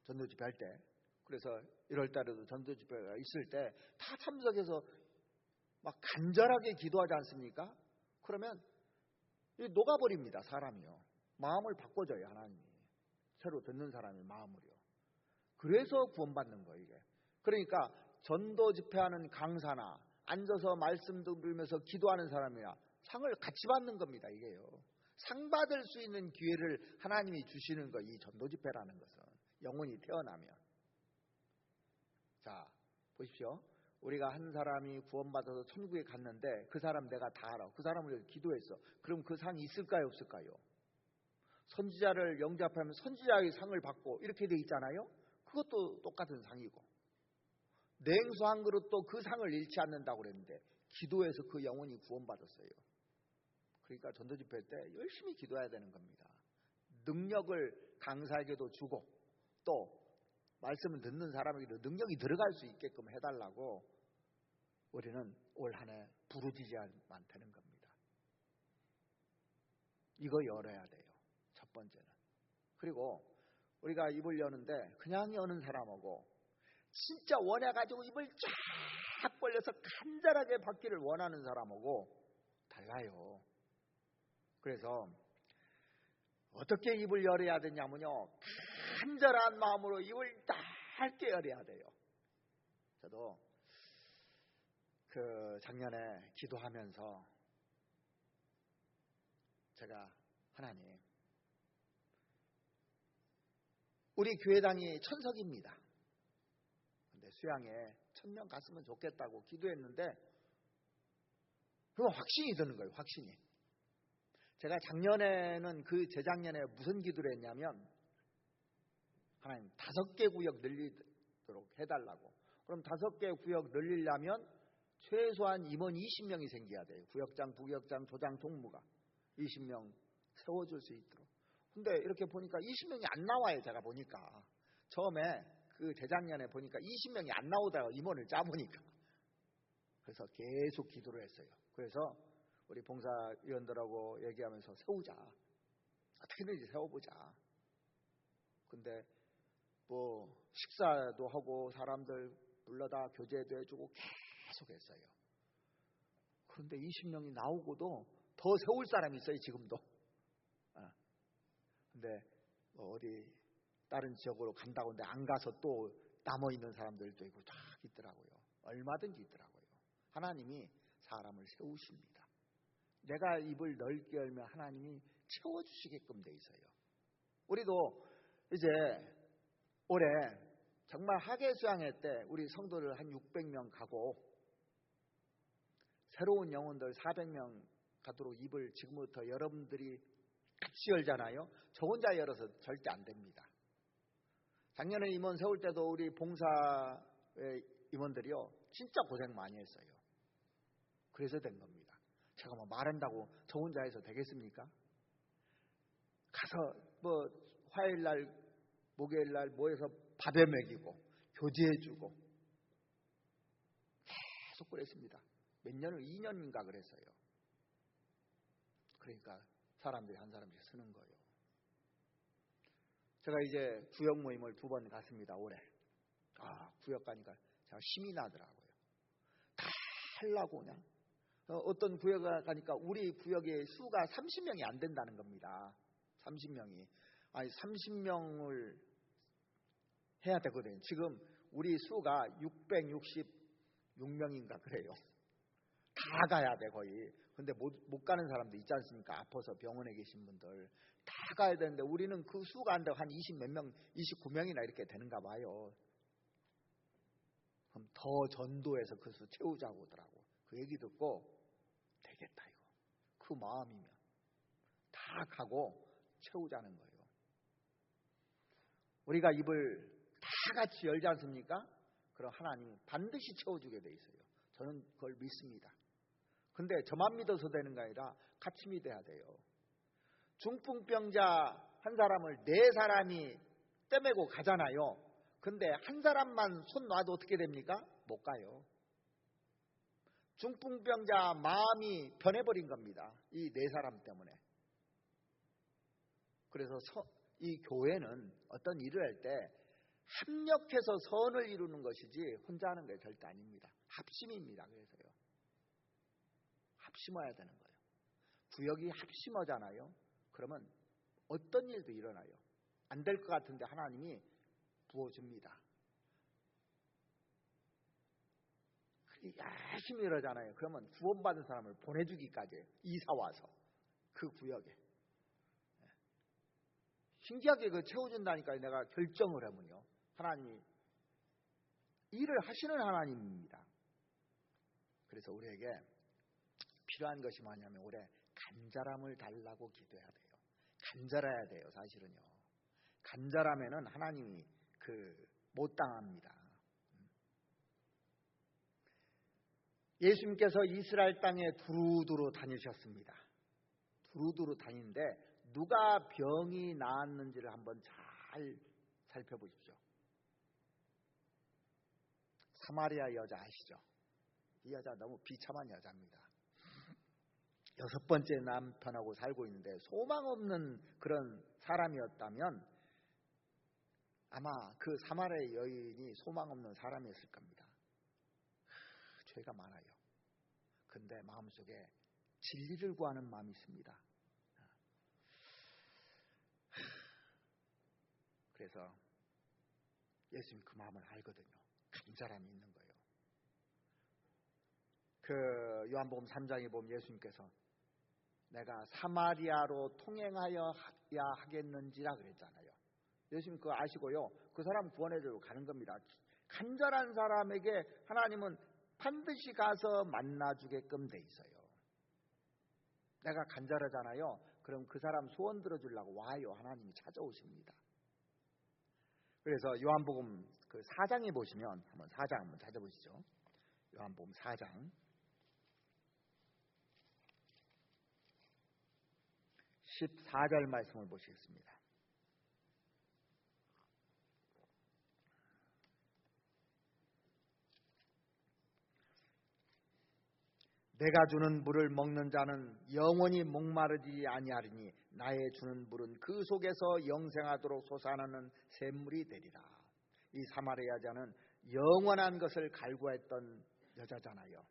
전도집회 할 때, 그래서 1월 달에도 전도집회가 있을 때 다 참석해서 막 간절하게 기도하지 않습니까? 그러면 녹아버립니다. 사람이요. 마음을 바꿔줘요. 하나님이 새로 듣는 사람의 마음을요. 그래서 구원받는 거예요. 이게. 그러니까 전도 집회하는 강사나 앉아서 말씀 들으면서 기도하는 사람이나 상을 같이 받는 겁니다. 이게요. 상 받을 수 있는 기회를 하나님이 주시는 거, 이 전도 집회라는 것은 영혼이 태어나면. 자, 보십시오. 우리가 한 사람이 구원받아서 천국에 갔는데 그 사람 내가 다 알아. 그 사람을 위해서 기도했어. 그럼 그 상이 있을까요? 없을까요? 선지자를 영접하면 선지자의 상을 받고 이렇게 돼 있잖아요. 그것도 똑같은 상이고, 냉수 한 그릇도 그 상을 잃지 않는다고 그랬는데 기도해서 그 영혼이 구원받았어요. 그러니까 전도집회 때 열심히 기도해야 되는 겁니다. 능력을 강사에게도 주고 또 말씀을 듣는 사람에게도 능력이 들어갈 수 있게끔 해달라고 우리는 올 한 해 부르짖어야만 되는 겁니다. 이거 열어야 돼요. 첫 번째는. 그리고 우리가 입을 여는데 그냥 여는 사람하고 진짜 원해가지고 입을 쫙 벌려서 간절하게 받기를 원하는 사람하고 달라요. 그래서 어떻게 입을 열어야 되냐면요, 간절한 마음으로 입을 짧게 열어야 돼요. 저도 작년에 기도하면서 제가 하나님, 우리 교회당이 1000석입니다. 근데 수양에 1000명 갔으면 좋겠다고 기도했는데 그건 확신이 드는 거예요. 확신이. 제가 작년에는 재작년에 무슨 기도를 했냐면, 하나님 5개 구역 늘리도록 해달라고. 그럼 5개 구역 늘리려면 최소한 임원 20명이 생겨야 돼요. 구역장, 부구역장, 조장, 총무가 20명 세워줄 수 있도록. 근데 이렇게 보니까 20명이 안 나와요. 제가 보니까 처음에 재작년에 보니까 20명이 안 나오다가 임원을 짜보니까. 그래서 계속 기도를 했어요. 그래서 우리 봉사위원들하고 얘기하면서 세우자, 어떻게든지 세워보자. 근데 식사도 하고 사람들 불러다 교제도 해주고 계속 했어요. 그런데 20명이 나오고도 더 세울 사람이 있어요. 지금도. 근데 어디 다른 지역으로 간다고 하는데 안 가서 또 남아있는 사람들도 있고 쫙 있더라고요. 얼마든지 있더라고요. 하나님이 사람을 세우십니다. 내가 입을 넓게 열면 하나님이 채워주시게끔 돼 있어요. 우리도 이제 올해 정말 학예수양회 때 우리 성도를 한 600명 가고 새로운 영혼들 400명 가도록 입을 지금부터 여러분들이 같이 열잖아요. 저 혼자 열어서 절대 안 됩니다. 작년에 임원 세울 때도 우리 봉사의 임원들이요 진짜 고생 많이 했어요. 그래서 된 겁니다. 제가 말한다고 저 혼자 해서 되겠습니까? 가서 화요일날 목요일날 모여서 밥에 먹이고 교제해주고 계속 그랬습니다. 몇 년을 2년인가 그랬어요. 그러니까 사람들이 한 사람씩 쓰는 거예요. 제가 이제 구역 모임을 2번 갔습니다. 올해. 구역 가니까 제가 힘이 나더라고요. 다 하려고 그냥. 어떤 구역에 가니까 우리 구역의 수가 30명이 안 된다는 겁니다. 30명이. 아니 30명을 해야 되거든요. 지금 우리 수가 666명인가 그래요. 다 가야 돼 거의. 근데 못 가는 사람도 있지 않습니까? 아파서 병원에 계신 분들 다 가야 되는데 우리는 그 수가 안 되고 한 20몇 명, 29명이나 이렇게 되는가 봐요. 그럼 더 전도해서 그 수 채우자고 하더라고. 그 얘기 듣고 되겠다 이거. 그 마음이면 다 가고 채우자는 거예요. 우리가 입을 다 같이 열지 않습니까? 그럼 하나님이 반드시 채워주게 돼 있어요. 저는 그걸 믿습니다. 근데 저만 믿어서 되는 게 아니라 같이 믿어야 돼요. 중풍병자 한 사람을 4사람이 떼매고 가잖아요. 근데 한 사람만 손 놔도 어떻게 됩니까? 못 가요. 중풍병자 마음이 변해버린 겁니다. 이 4사람 때문에. 그래서 이 교회는 어떤 일을 할 때 합력해서 선을 이루는 것이지 혼자 하는 게 절대 아닙니다. 합심입니다. 그래서요. 합심해야 되는 거예요. 구역이 합심하잖아요. 그러면 어떤 일도 일어나요. 안 될 것 같은데 하나님이 부어줍니다. 열심히 이러잖아요. 그러면 구원받은 사람을 보내주기까지 이사와서 그 구역에. 신기하게 그 채워준다니까 내가 결정을 하면요. 하나님이 일을 하시는 하나님입니다. 그래서 우리에게 필요한 것이 뭐냐면 올해 간절함을 달라고 기도해야 돼요. 간절해야 돼요. 사실은요. 간절하면은 하나님이 못 당합니다. 예수님께서 이스라엘 땅에 두루두루 다니셨습니다. 두루두루 다니는데 누가 병이 나았는지를 한번 잘 살펴보십시오. 사마리아 여자 아시죠? 이 여자 너무 비참한 여자입니다. 6번째 남편하고 살고 있는데 소망 없는 그런 사람이었다면 아마 그 사마리아 여인이 소망 없는 사람이었을 겁니다. 죄가 많아요. 근데 마음속에 진리를 구하는 마음이 있습니다. 그래서 예수님 그 마음을 알거든요. 간절함이 있는 거예요. 요한복음 3장에 보면 예수님께서 내가 사마리아로 통행하여야 하겠는지라 그랬잖아요. 예수님 그거 아시고요. 그 사람 구원해주고 가는 겁니다. 간절한 사람에게 하나님은 반드시 가서 만나주게끔 돼 있어요. 내가 간절하잖아요. 그럼 그 사람 소원 들어주려고 와요. 하나님이 찾아오십니다. 그래서 요한복음 4장에 보시면 한번 4장 한번 찾아보시죠. 요한복음 4장 14절 말씀을 보시겠습니다. 내가 주는 물을 먹는 자는 영원히 목마르지 아니하리니 나의 주는 물은 그 속에서 영생하도록 솟아나는 샘물이 되리라. 이 사마리아 여자는 영원한 것을 갈구했던 여자잖아요.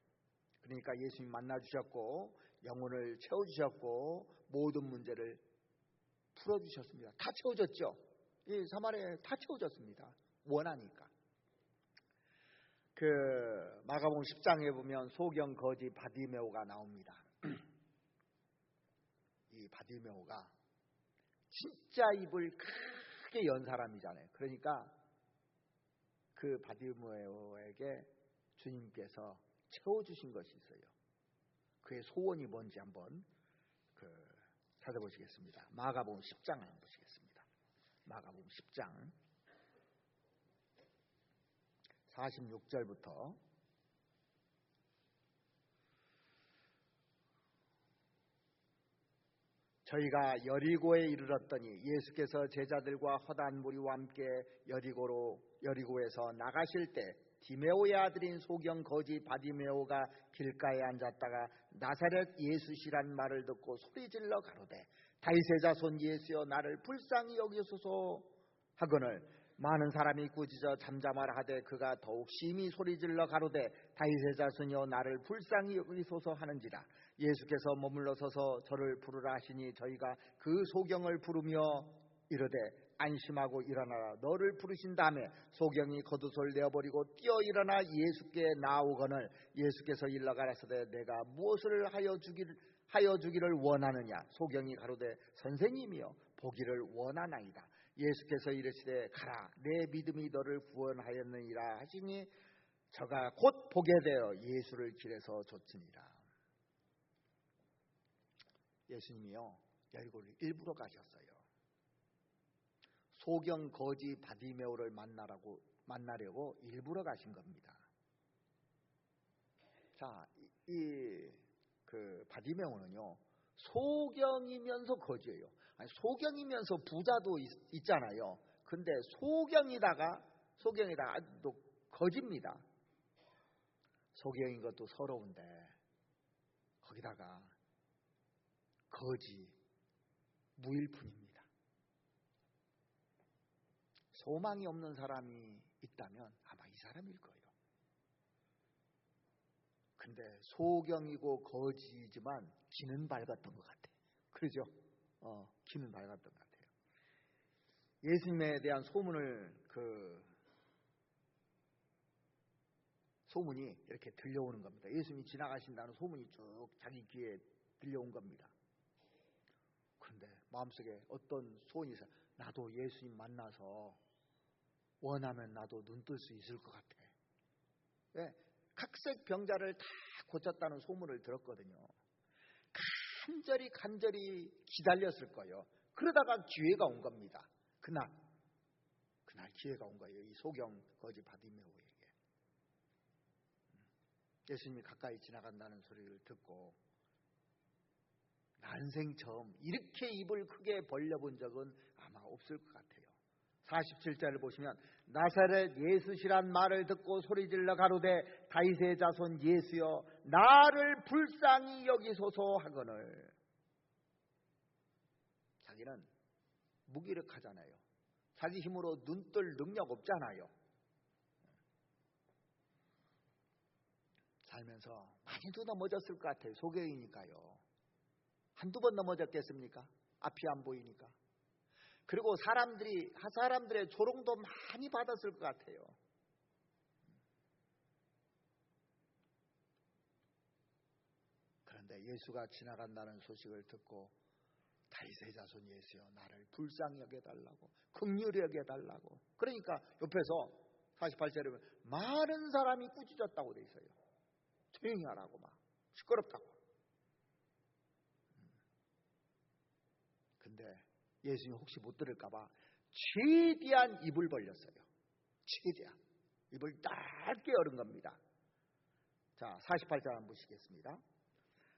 그러니까 예수님 만나주셨고 영혼을 채워주셨고 모든 문제를 풀어주셨습니다. 다 채워졌죠. 이 사마리아에 다 채워졌습니다. 원하니까. 마가복음 10장에 보면 소경 거지 바디메오가 나옵니다. 이 바디메오가 진짜 입을 크게 연 사람이잖아요. 그러니까 그 바디메오에게 주님께서 채워주신 것이 있어요. 그의 소원이 뭔지 한번 찾아보시겠습니다. 마가복음 10장 한번 보시겠습니다. 마가복음 10장 46절부터 저희가 여리고에 이르렀더니 예수께서 제자들과 허다한 무리와 함께 여리고에서 나가실 때 디메오의 아들인 소경 거지 바디메오가 길가에 앉았다가 나사렛 예수시란 말을 듣고 소리질러 가로되 다윗의 자손 예수여 나를 불쌍히 여기소서 하거늘 많은 사람이 꾸짖어 잠잠하라 하되 그가 더욱 심히 소리질러 가로되 다윗의 자손이여 나를 불쌍히 여기소서 하는지라. 예수께서 머물러 서서 저를 부르라 하시니 저희가 그 소경을 부르며 이르되 안심하고 일어나라 너를 부르신 다음에 소경이 겉옷을 내어버리고 뛰어 일어나 예수께 나오거늘 예수께서 일러 가라사대 내가 무엇을 하여 주기를 원하느냐. 소경이 가로되 선생님이여 보기를 원하나이다. 예수께서 이르시되 가라 내 믿음이 너를 구원하였느니라 하시니 저가 곧 보게 되어 예수를 길에서 좇으니라. 예수님이요 여리고를 일부러 가셨어요. 소경 거지 바디메오를 만나라고 만나려고 일부러 가신 겁니다. 자, 그 바디메오는요, 소경이면서 거지예요. 아니, 소경이면서 부자도 있잖아요. 근데 소경이다가 또 거지입니다. 소경인 것도 서러운데 거기다가 거지, 무일푼입니다. 소망이 없는 사람이 있다면 아마 이 사람일 거예요. 근데 소경이고 거지지만 기는 밝았던 것 같아. 그러죠? 기는 밝았던 것 같아요. 예수님에 대한 소문이 이렇게 들려오는 겁니다. 예수님이 지나가신다는 소문이 쭉 자기 귀에 들려온 겁니다. 그런데 마음속에 어떤 소원이 있어요. 나도 예수님 만나서 원하면 나도 눈 뜰 수 있을 것 같아. 왜? 각색 병자를 다 고쳤다는 소문을 들었거든요. 간절히 기다렸을 거예요. 그러다가 기회가 온 겁니다. 그날 기회가 온 거예요. 이 소경 거지 바디메오에게. 예수님이 가까이 지나간다는 소리를 듣고 난생 처음 이렇게 입을 크게 벌려본 적은 아마 없을 것 같아요. 47절을 보시면 나사렛 예수시란 말을 듣고 소리질러 가로되 다윗의 자손 예수여 나를 불쌍히 여기소서 하거늘. 자기는 무기력하잖아요. 자기 힘으로 눈뜰 능력 없잖아요. 살면서 많이도 넘어졌을 것 같아요. 소경이니까요. 한두 번 넘어졌겠습니까? 앞이 안 보이니까. 그리고 사람들의 조롱도 많이 받았을 것 같아요. 그런데 예수가 지나간다는 소식을 듣고 다윗의 자손 예수여 나를 불쌍히 여겨달라고, 긍휼히 여겨달라고. 그러니까 옆에서 48절에 보면 많은 사람이 꾸짖었다고 돼 있어요. 조용히 하라고, 막 시끄럽다고. 근데 예수님이 혹시 못 들을까 봐 최대한 입을 벌렸어요. 최대한 입을 짧게 열은 겁니다. 자, 48절 한번 보시겠습니다.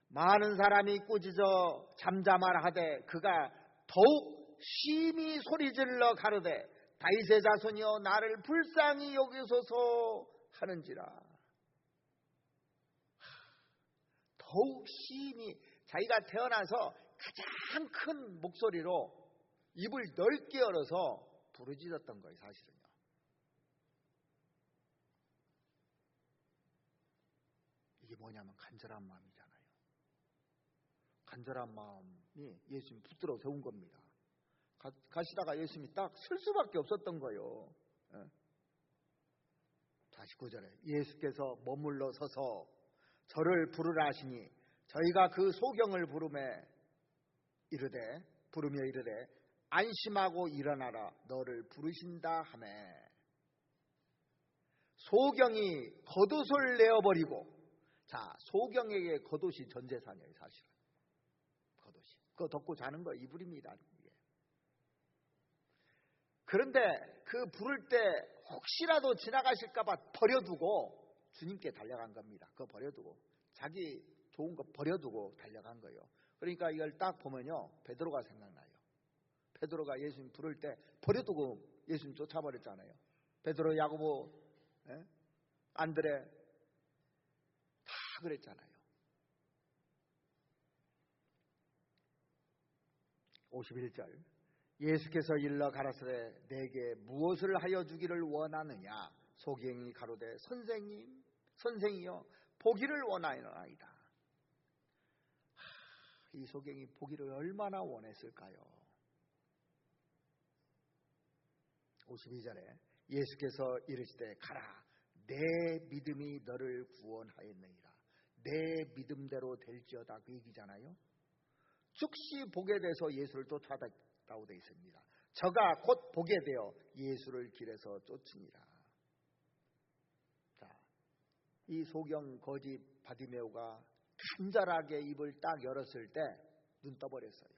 많은 사람이 꾸짖어 잠잠하라 하되 그가 더욱 심히 소리질러 가로되 다윗의 자손이여 나를 불쌍히 여기소서 하는지라. 더욱 심히 자기가 태어나서 가장 큰 목소리로 입을 넓게 열어서 부르짖었던 거예요. 사실은요. 이게 뭐냐면 간절한 마음이잖아요. 간절한 마음이 예수님 붙들어 세운 겁니다. 가시다가 예수님이 딱 설 수밖에 없었던 거예요. 49절에 예수께서 머물러 서서 저를 부르라 하시니 저희가 그 소경을 부르며 이르되 안심하고 일어나라 너를 부르신다 하매 소경이 겉옷을 내어버리고. 자, 소경에게 겉옷이 전 재산이에요. 사실은 겉옷이 그거 덮고 자는 거 이불입니다. 이게. 그런데 그 부를 때 혹시라도 지나가실까 봐 버려두고 주님께 달려간 겁니다. 그거 버려두고 자기 좋은 거 버려두고 달려간 거예요. 그러니까 이걸 딱 보면요 베드로가 생각나요. 베드로가 예수님 부를 때 버려두고 예수님 쫓아버렸잖아요. 베드로, 야고보, 안드레 다 그랬잖아요. 51절 예수께서 일러 가라사대 내게 무엇을 하여 주기를 원하느냐. 소경이 가로되 선생이여 보기를 원하노나이다. 이 소경이 보기를 얼마나 원했을까요? 52절에 예수께서 이르시되 가라 내 믿음이 너를 구원하였느니라. 내 믿음대로 될지어다 그 얘기잖아요. 즉시 보게 돼서 예수를 쫓아다고 되어 있습니다. 저가 곧 보게 되어 예수를 길에서 쫓으니라. 자, 이 소경 거지 바디메오가 간절하게 입을 딱 열었을 때 눈 떠버렸어요.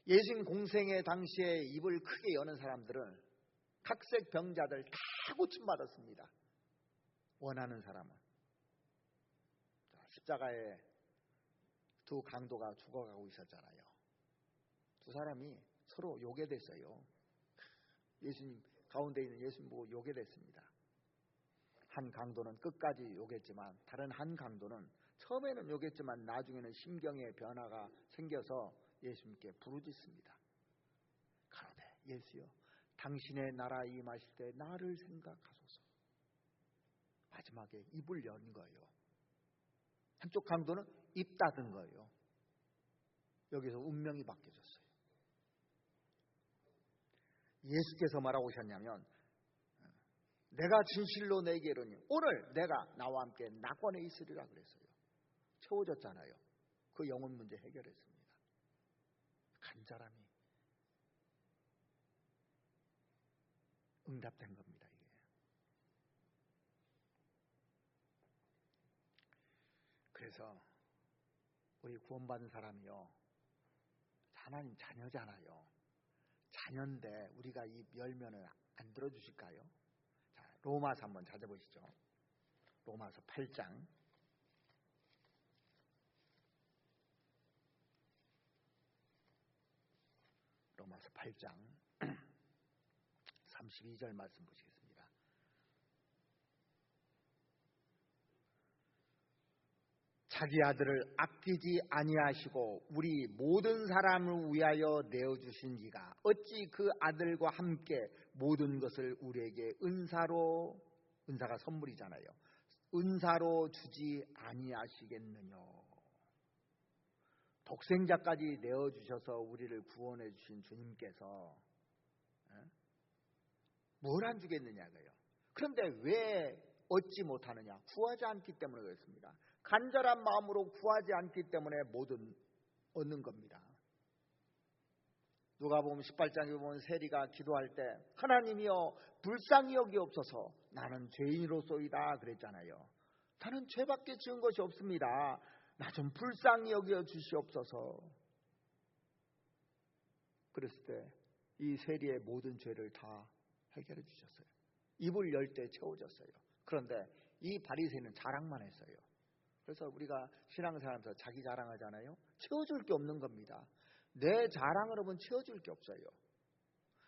예수님 공생의 당시에 입을 크게 여는 사람들은 각색 병자들 다 고침받았습니다. 원하는 사람은. 십자가에 두 강도가 죽어가고 있었잖아요. 두 사람이 서로 욕에 됐어요. 예수님 가운데 있는 예수님 보고 욕에 됐습니다. 한 강도는 끝까지 욕했지만 다른 한 강도는 처음에는 욕했지만 나중에는 심경의 변화가 생겨서 예수님께 부르짖습니다. 가로되 예수여 당신의 나라에 임하실 때 나를 생각하소서. 마지막에 입을 연 거예요. 한쪽 강도는 입 닫은 거예요. 여기서 운명이 바뀌어졌어요. 예수께서 뭐라고 하셨냐면 내가 진실로 내게 이르니 오늘 내가 나와 함께 낙원에 있으리라 그랬어요. 채워졌잖아요. 그 영혼 문제 해결했습니다. 간절함이 응답된 겁니다. 이게. 그래서 우리 구원받은 사람이요, 하나님 자녀잖아요. 자녀인데 우리가 입 열면은 안 들어주실까요? 자, 로마서 한번 찾아보시죠. 로마서 8장. 로마서 8장 32절 말씀 보시겠습니다. 자기 아들을 아끼지 아니하시고 우리 모든 사람을 위하여 내어주신 이가 어찌 그 아들과 함께 모든 것을 우리에게 은사가 선물이잖아요. 은사로 주지 아니하시겠느냐. 독생자까지 내어주셔서 우리를 구원해 주신 주님께서 뭘 안 주겠느냐고요. 그런데 왜 얻지 못하느냐? 구하지 않기 때문에 그렇습니다. 간절한 마음으로 구하지 않기 때문에 못 얻는 겁니다. 누가복음 18장에 보면 세리가 기도할 때 하나님이여 불쌍히 여기옵소서 나는 죄인으로소이다 그랬잖아요. 나는 죄밖에 지은 것이 없습니다. 나 좀 불쌍히 여겨 주시옵소서. 그랬을 때 이 세리의 모든 죄를 다 해결해 주셨어요. 입을 열 때 채워졌어요. 그런데 이 바리새인은 자랑만 했어요. 그래서 우리가 신앙생활하면서 자기 자랑하잖아요. 채워줄 게 없는 겁니다. 내 자랑으로 보면 채워줄 게 없어요.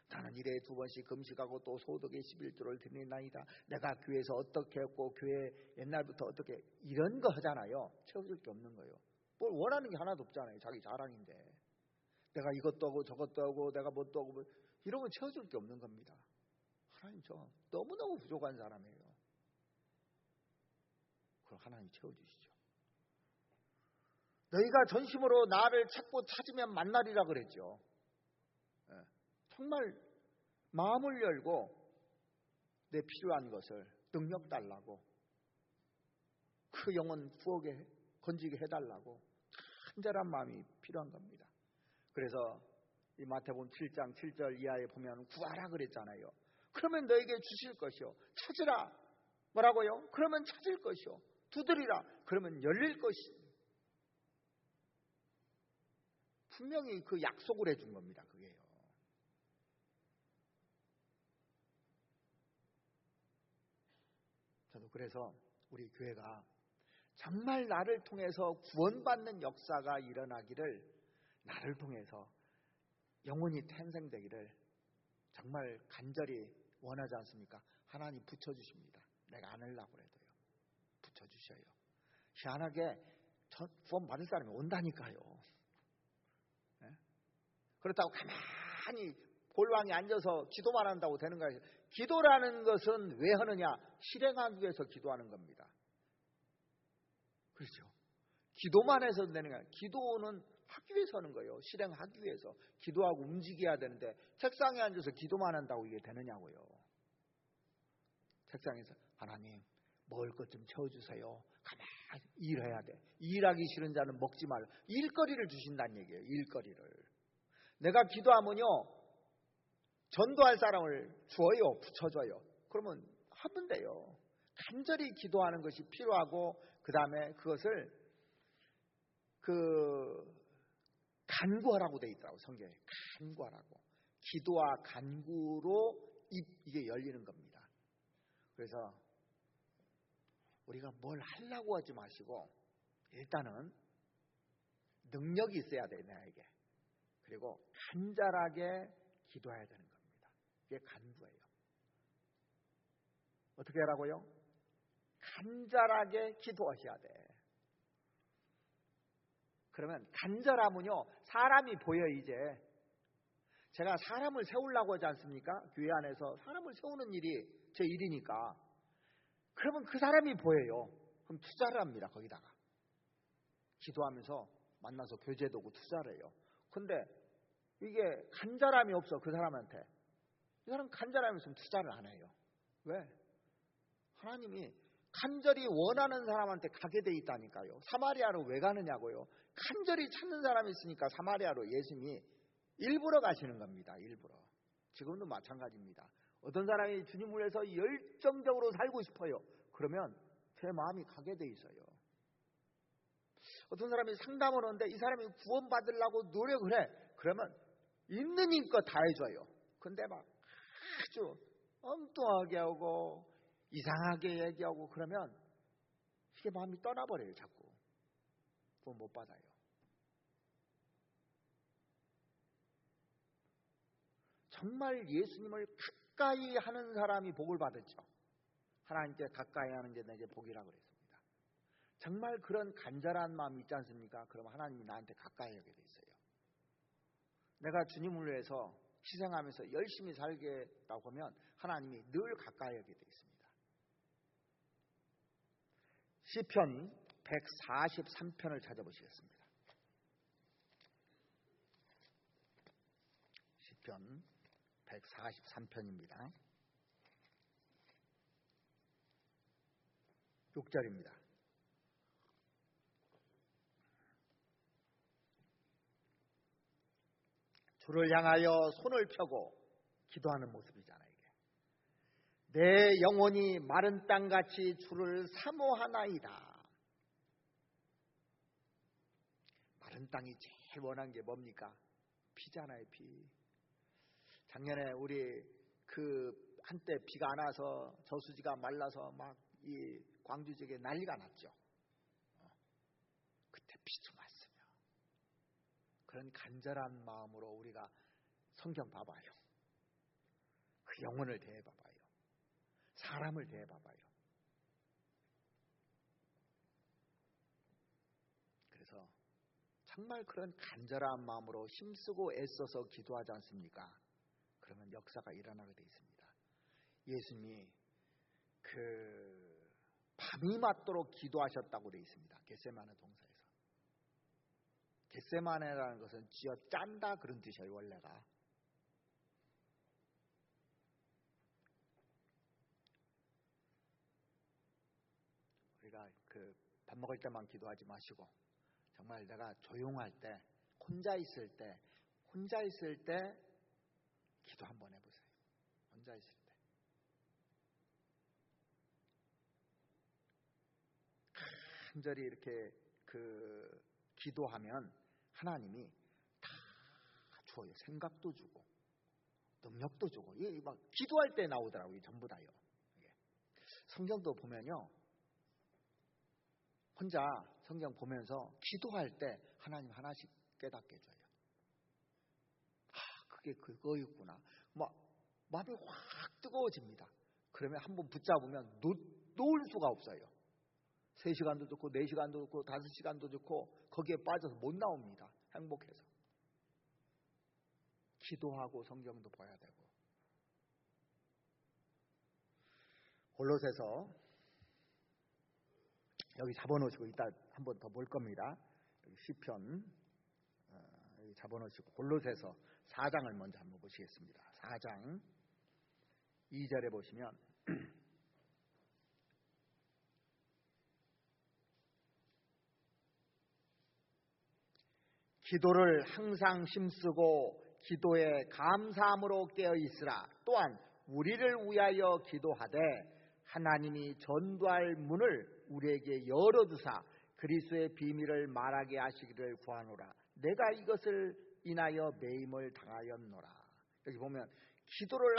나는 일에 2번씩 금식하고 또 소득의 11조를 드리나이다. 내가 교회에서 어떻게 했고 교회 옛날부터 어떻게 이런 거 하잖아요. 채워줄 게 없는 거예요. 뭘 원하는 게 하나도 없잖아요. 자기 자랑인데. 내가 이것도 하고 저것도 하고 내가 뭣도 하고 이러면 채워줄 게 없는 겁니다. 하나님 저 너무너무 부족한 사람이에요. 그럼 하나님 채워주시죠. 너희가 전심으로 나를 찾고 찾으면 만나리라 그랬죠. 정말 마음을 열고 내 필요한 것을 능력 달라고 그 영혼 구하게 건지게 해달라고 간절한 마음이 필요한 겁니다. 그래서 이 마태복음 7장 7절 이하에 보면 구하라 그랬잖아요. 그러면 너에게 주실 것이요 찾으라 뭐라고요? 그러면 찾을 것이요 두드리라 그러면 열릴 것이. 분명히 그 약속을 해준 겁니다. 그게요. 저도 그래서 우리 교회가 정말 나를 통해서 구원받는 역사가 일어나기를, 나를 통해서 영혼이 탄생되기를 정말 간절히 원하지 않습니까? 하나님 붙여주십니다. 내가 안 하려고 해도요. 붙여주셔요. 희한하게 구원 받을 사람이 온다니까요. 네? 그렇다고 가만히 골방에 앉아서 기도만 한다고 되는 거예요. 기도라는 것은 왜 하느냐? 실행하기 위해서 기도하는 겁니다. 그렇죠. 기도만 해서 되는 거예요. 기도는 하기 위해서 하는 거예요. 실행하기 위해서. 기도하고 움직여야 되는데 책상에 앉아서 기도만 한다고 이게 되느냐고요. 책상에서 하나님 먹을 것 좀 채워주세요. 가만히 일해야 돼. 일하기 싫은 자는 먹지 말고 일거리를 주신다는 얘기예요. 일거리를. 내가 기도하면요 전도할 사람을 주어요. 붙여줘요. 그러면 하면 돼요. 간절히 기도하는 것이 필요하고 그 다음에 그것을 간구하라고 돼 있더라고, 성경에. 간구하라고. 기도와 간구로 이게 열리는 겁니다. 그래서 우리가 뭘 하려고 하지 마시고 일단은 능력이 있어야 돼, 나에게. 그리고 간절하게 기도해야 되는 겁니다. 이게 간구예요. 어떻게 하라고요? 간절하게 기도하셔야 돼. 그러면 간절함은요, 사람이 보여. 이제 제가 사람을 세우려고 하지 않습니까? 교회 안에서 사람을 세우는 일이 제 일이니까. 그러면 그 사람이 보여요. 그럼 투자를 합니다. 거기다가 기도하면서 만나서 교제도 하고 투자를 해요. 근데 이게 간절함이 없어, 그 사람한테. 이 사람 간절함이 없으면 투자를 안 해요. 왜? 하나님이 간절히 원하는 사람한테 가게 돼 있다니까요. 사마리아로 왜 가느냐고요? 간절히 찾는 사람이 있으니까 사마리아로 예수님이 일부러 가시는 겁니다. 일부러. 지금도 마찬가지입니다. 어떤 사람이 주님을 위해서 열정적으로 살고 싶어요. 그러면 제 마음이 가게 돼 있어요. 어떤 사람이 상담을 하는데 이 사람이 구원받으려고 노력을 해. 그러면 있는 힘껏 다 해줘요. 근데 막 아주 엉뚱하게 하고 이상하게 얘기하고 그러면 이게 마음이 떠나버려요. 자꾸 구원 못 받아요. 정말 예수님을 가까이 하는 사람이 복을 받았죠. 하나님께 가까이 하는 게 내게 복이라고 그랬습니다. 정말 그런 간절한 마음이 있지 않습니까? 그러면 하나님이 나한테 가까이 하게 돼 있어요. 내가 주님을 위해서 희생하면서 열심히 살겠다고 하면 하나님이 늘 가까이 하게 돼 있습니다. 시편 143편을 찾아보시겠습니다. 시편 143편입니다. 6절입니다. 주를 향하여 손을 펴고 기도하는 모습이잖아요. 이게. 내 영혼이 마른 땅같이 주를 사모하나이다. 마른 땅이 제일 원한 게 뭡니까? 피잖아요. 피. 작년에 우리 한때 비가 안 와서 저수지가 말라서 막 이 광주 지역에 난리가 났죠. 그때 피 좀 왔으면. 그런 간절한 마음으로 우리가 성경 봐봐요. 그 영혼을 대해봐봐요. 사람을 대해봐봐요. 그래서 정말 그런 간절한 마음으로 힘쓰고 애써서 기도하지 않습니까? 그러면 역사가 일어나게 되어 있습니다. 예수님이 밤이 맞도록 기도하셨다고 되어 있습니다. 겟세마네 동사에서. 겟세마네라는 것은 쥐어 짠다 그런 뜻이에요. 원래가. 우리가 밥 먹을 때만 기도하지 마시고 정말 내가 조용할 때, 혼자 있을 때 기도 한번 해보세요. 혼자 있을 때. 간절히 이렇게 기도하면 하나님이 다 주어요. 생각도 주고 능력도 주고. 이게 막 기도할 때 나오더라고요. 전부 다요. 성경도 보면요. 혼자 성경 보면서 기도할 때 하나님 하나씩 깨닫게 해줘요. 그게 그거였구나. 막 마음이 확 뜨거워집니다. 그러면 한번 붙잡으면 놓을 수가 없어요. 3시간도 좋고 4시간도 좋고 5시간도 좋고 거기에 빠져서 못 나옵니다. 행복해서. 기도하고 성경도 봐야 되고. 골로새서 여기 잡아놓으시고 이따 한번 더 볼 겁니다. 여기 시편 여기 잡아놓으시고 골로새서 4장을 먼저 한번 보시겠습니다. 4장 2절에 보시면 기도를 항상 힘쓰고 기도에 감사함으로 깨어 있으라. 또한 우리를 위하여 기도하되 하나님이 전도할 문을 우리에게 열어두사 그리스도의 비밀을 말하게 하시기를 구하노라. 내가 이것을 인하여 매임을 당하였노라. 여기 보면 기도를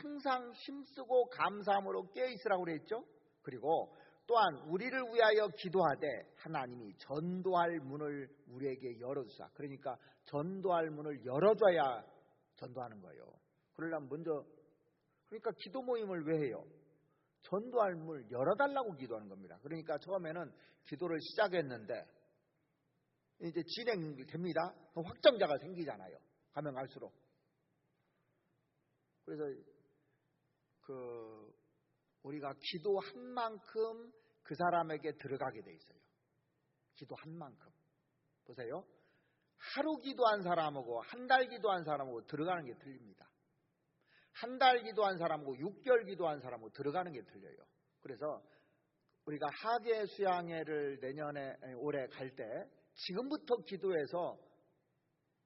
항상 힘쓰고 감사함으로 깨어있으라고 그랬죠. 그리고 또한 우리를 위하여 기도하되 하나님이 전도할 문을 우리에게 열어주사. 그러니까 전도할 문을 열어줘야 전도하는 거예요. 그러려면 먼저, 그러니까 기도 모임을 왜 해요? 전도할 문을 열어달라고 기도하는 겁니다. 그러니까 처음에는 기도를 시작했는데 이제 진행됩니다. 확정자가 생기잖아요. 가면 갈수록. 그래서 우리가 기도한 만큼 그 사람에게 들어가게 돼 있어요. 기도한 만큼. 보세요. 하루 기도한 사람하고 한 달 기도한 사람하고 들어가는 게 틀립니다. 한 달 기도한 사람하고 6개월 기도한 사람하고 들어가는 게 틀려요. 그래서 우리가 하계 수양회를 내년에 올해 갈 때 지금부터 기도해서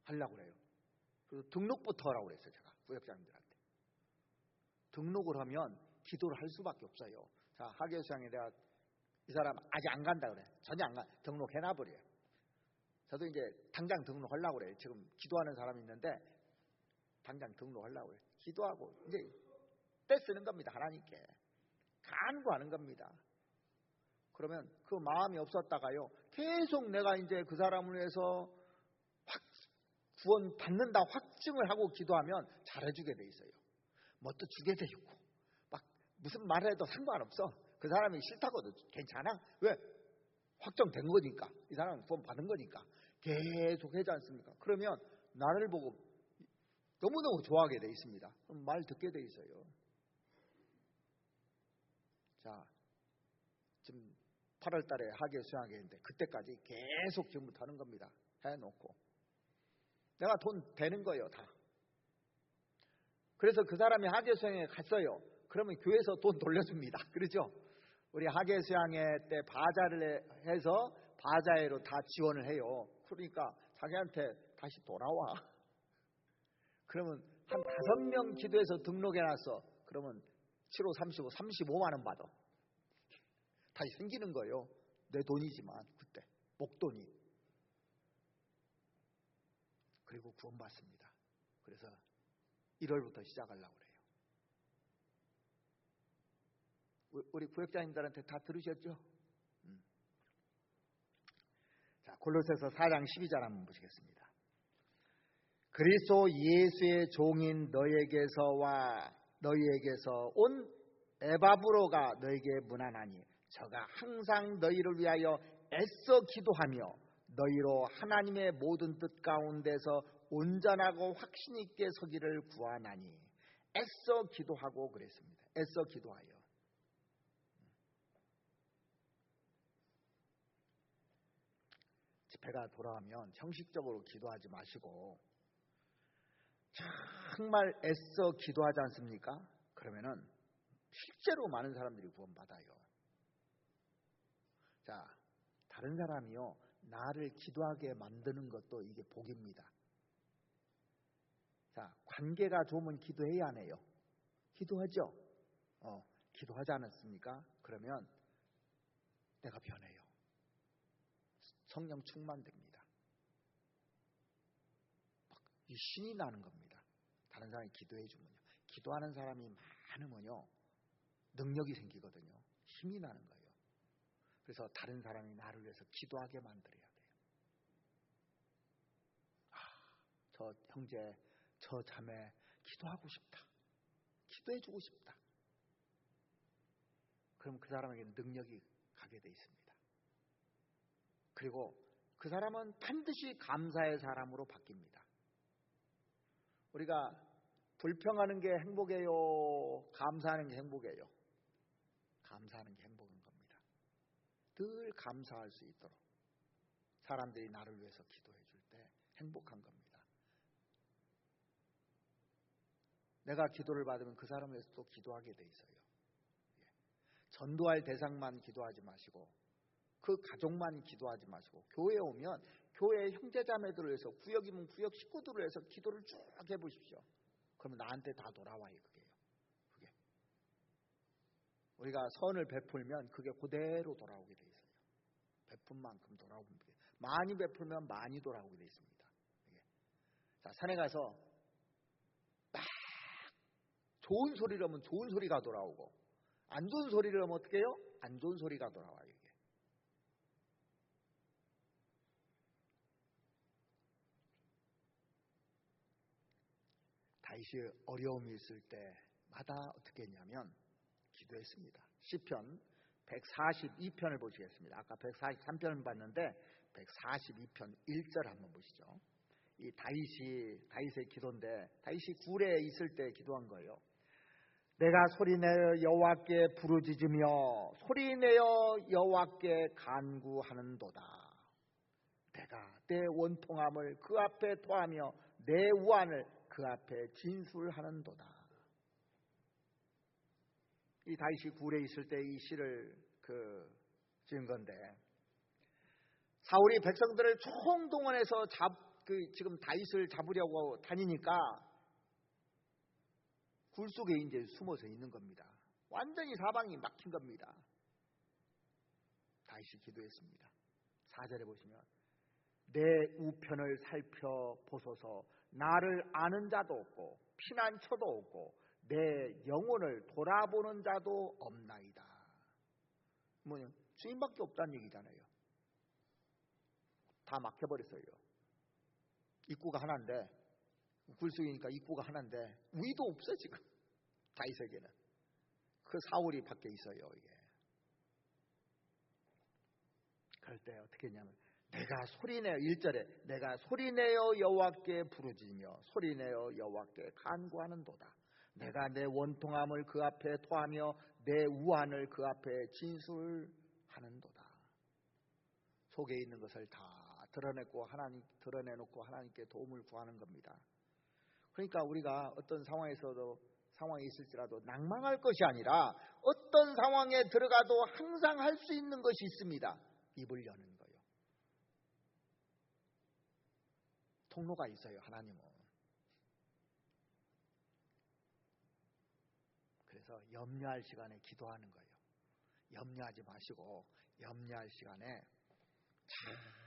하려고 그래요. 그래서 등록부터 하라고 그랬어요. 제가 구역장님들한테. 등록을 하면 기도를 할 수밖에 없어요. 자, 하계 수양회 내가 이 사람 아직 안 간다 그래. 전혀 안 가. 등록해놔버려요. 저도 이제 당장 등록하려고 그래요. 지금 기도하는 사람이 있는데 당장 등록하려고 그래요. 기도하고 이제 때 쓰는 겁니다. 하나님께 간구하는 겁니다. 그러면 그 마음이 없었다가요, 계속 내가 이제 그 사람을 위해서 구원 받는다 확증을 하고 기도하면 잘해주게 돼 있어요. 뭐 또 주게 돼 있고 막 무슨 말을 해도 상관없어. 그 사람이 싫다고도 괜찮아. 왜? 확정된 거니까. 이 사람은 구원 받은 거니까 계속 하지 않습니까? 그러면 나를 보고 너무너무 좋아하게 돼 있습니다. 그럼 말 듣게 돼 있어요. 자, 지금 8월 달에 하계 수양회인데 그때까지 계속 지금부터 하는 겁니다. 해놓고 내가 돈 되는 거예요. 다. 그래서 그 사람이 하계 수양회에 갔어요. 그러면 교회에서 돈 돌려줍니다. 그렇죠? 우리 하계 수양회 때 바자를 해서 바자회로 다 지원을 해요. 그러니까 자기한테 다시 돌아와. 그러면 한 5명 기도해서 등록해놨어. 그러면 7호 35, 35만 원 받아. 다시 생기는 거예요. 내 돈이지만 그때 목돈이. 그리고 구원받습니다. 그래서 1월부터 시작하려고 그래요. 우리 구역자님들한테 다 들으셨죠? 자, 골로새서 4장 12절 한번 보시겠습니다. 그리스도 예수의 종인 너희에게서 온 에바브로가 너희에게 문안하니 저가 항상 너희를 위하여 애써 기도하며 너희로 하나님의 모든 뜻 가운데서 온전하고 확신 있게 서기를 구하나니 애써 기도하고 그랬습니다. 애써 기도하여. 집회가 돌아오면 형식적으로 기도하지 마시고 정말 애써 기도하지 않습니까? 그러면은 실제로 많은 사람들이 구원받아요. 자, 다른 사람이요 나를 기도하게 만드는 것도 이게 복입니다. 자, 관계가 좋으면 기도해야 안 해요? 기도하죠? 기도하지 않았습니까? 그러면 내가 변해요. 성령 충만됩니다. 이 신이 나는 겁니다. 다른 사람이 기도해 주면요. 기도하는 사람이 많으면요. 능력이 생기거든요. 힘이 나는 거예요. 그래서 다른 사람이 나를 위해서 기도하게 만들어야 돼요. 저 형제, 저 자매 기도하고 싶다. 기도해 주고 싶다. 그럼 그 사람에게 능력이 가게 돼 있습니다. 그리고 그 사람은 반드시 감사의 사람으로 바뀝니다. 우리가 불평하는 게 행복이에요? 감사하는 게 행복이에요? 감사하는 게 행복인 겁니다. 늘 감사할 수 있도록 사람들이 나를 위해서 기도해 줄 때 행복한 겁니다. 내가 기도를 받으면 그 사람을 위해서 또 기도하게 돼 있어요. 전도할 대상만 기도하지 마시고 그 가족만 기도하지 마시고 교회에 오면 교회 형제자매들을 위해서 구역이면 구역 식구들을 위해서 기도를 쭉 해보십시오. 그러면 나한테 다 돌아와요. 그게 우리가 선을 베풀면 그게 그대로 돌아오게 돼 있어요. 베푼 만큼 돌아오게 돼 있어요. 많이 베풀면 많이 돌아오게 돼 있습니다. 자, 산에 가서 막 좋은 소리를 하면 좋은 소리가 돌아오고 안 좋은 소리를 하면 어떻게 해요? 안 좋은 소리가 돌아와요. 이게. 다윗이 어려움이 있을 때마다 어떻게 했냐면 기도했습니다. 시편 142편을 보시겠습니다. 아까 143편을 봤는데 142편 1절 한번 보시죠. 이 다윗의 기도인데 다윗이 굴에 있을 때 기도한 거예요. 내가 소리내어 여호와께 부르짖으며 소리내어 여호와께 간구하는도다. 내가 내 원통함을 그 앞에 토하며 내 우환을 그 앞에 진술하는도다. 이 다윗이 굴에 있을 때 이 시를 지은 건데 사울이 백성들을 총동원해서 지금 다윗을 잡으려고 다니니까 굴 속에 이제 숨어서 있는 겁니다. 완전히 사방이 막힌 겁니다. 다윗이 기도했습니다. 4절에 보시면 내 우편을 살펴보소서. 나를 아는 자도 없고 피난처도 없고 내 영혼을 돌아보는 자도 없나이다. 뭐냐? 주인밖에 없다는 얘기잖아요. 다 막혀버렸어요. 입구가 하나인데 굴속이니까 입구가 하나인데 위도 없어 지금 다윗에게는. 그 사울이 밖에 있어요. 이게. 그럴 때 어떻게 했냐면 내가 소리내어 1절에 내가 소리내어 여호와께 부르짖으며 소리내어 여호와께 간구하는도다. 내가 내 원통함을 그 앞에 토하며 내 우환을 그 앞에 진술하는도다. 속에 있는 것을 다 드러내놓고 하나님께 도움을 구하는 겁니다. 그러니까 우리가 어떤 상황에 있을지라도 낭망할 것이 아니라 어떤 상황에 들어가도 항상 할 수 있는 것이 있습니다. 입을 여는 거예요. 통로가 있어요. 하나님은. 그래서 염려할 시간에 기도하는 거예요. 염려하지 마시고 염려할 시간에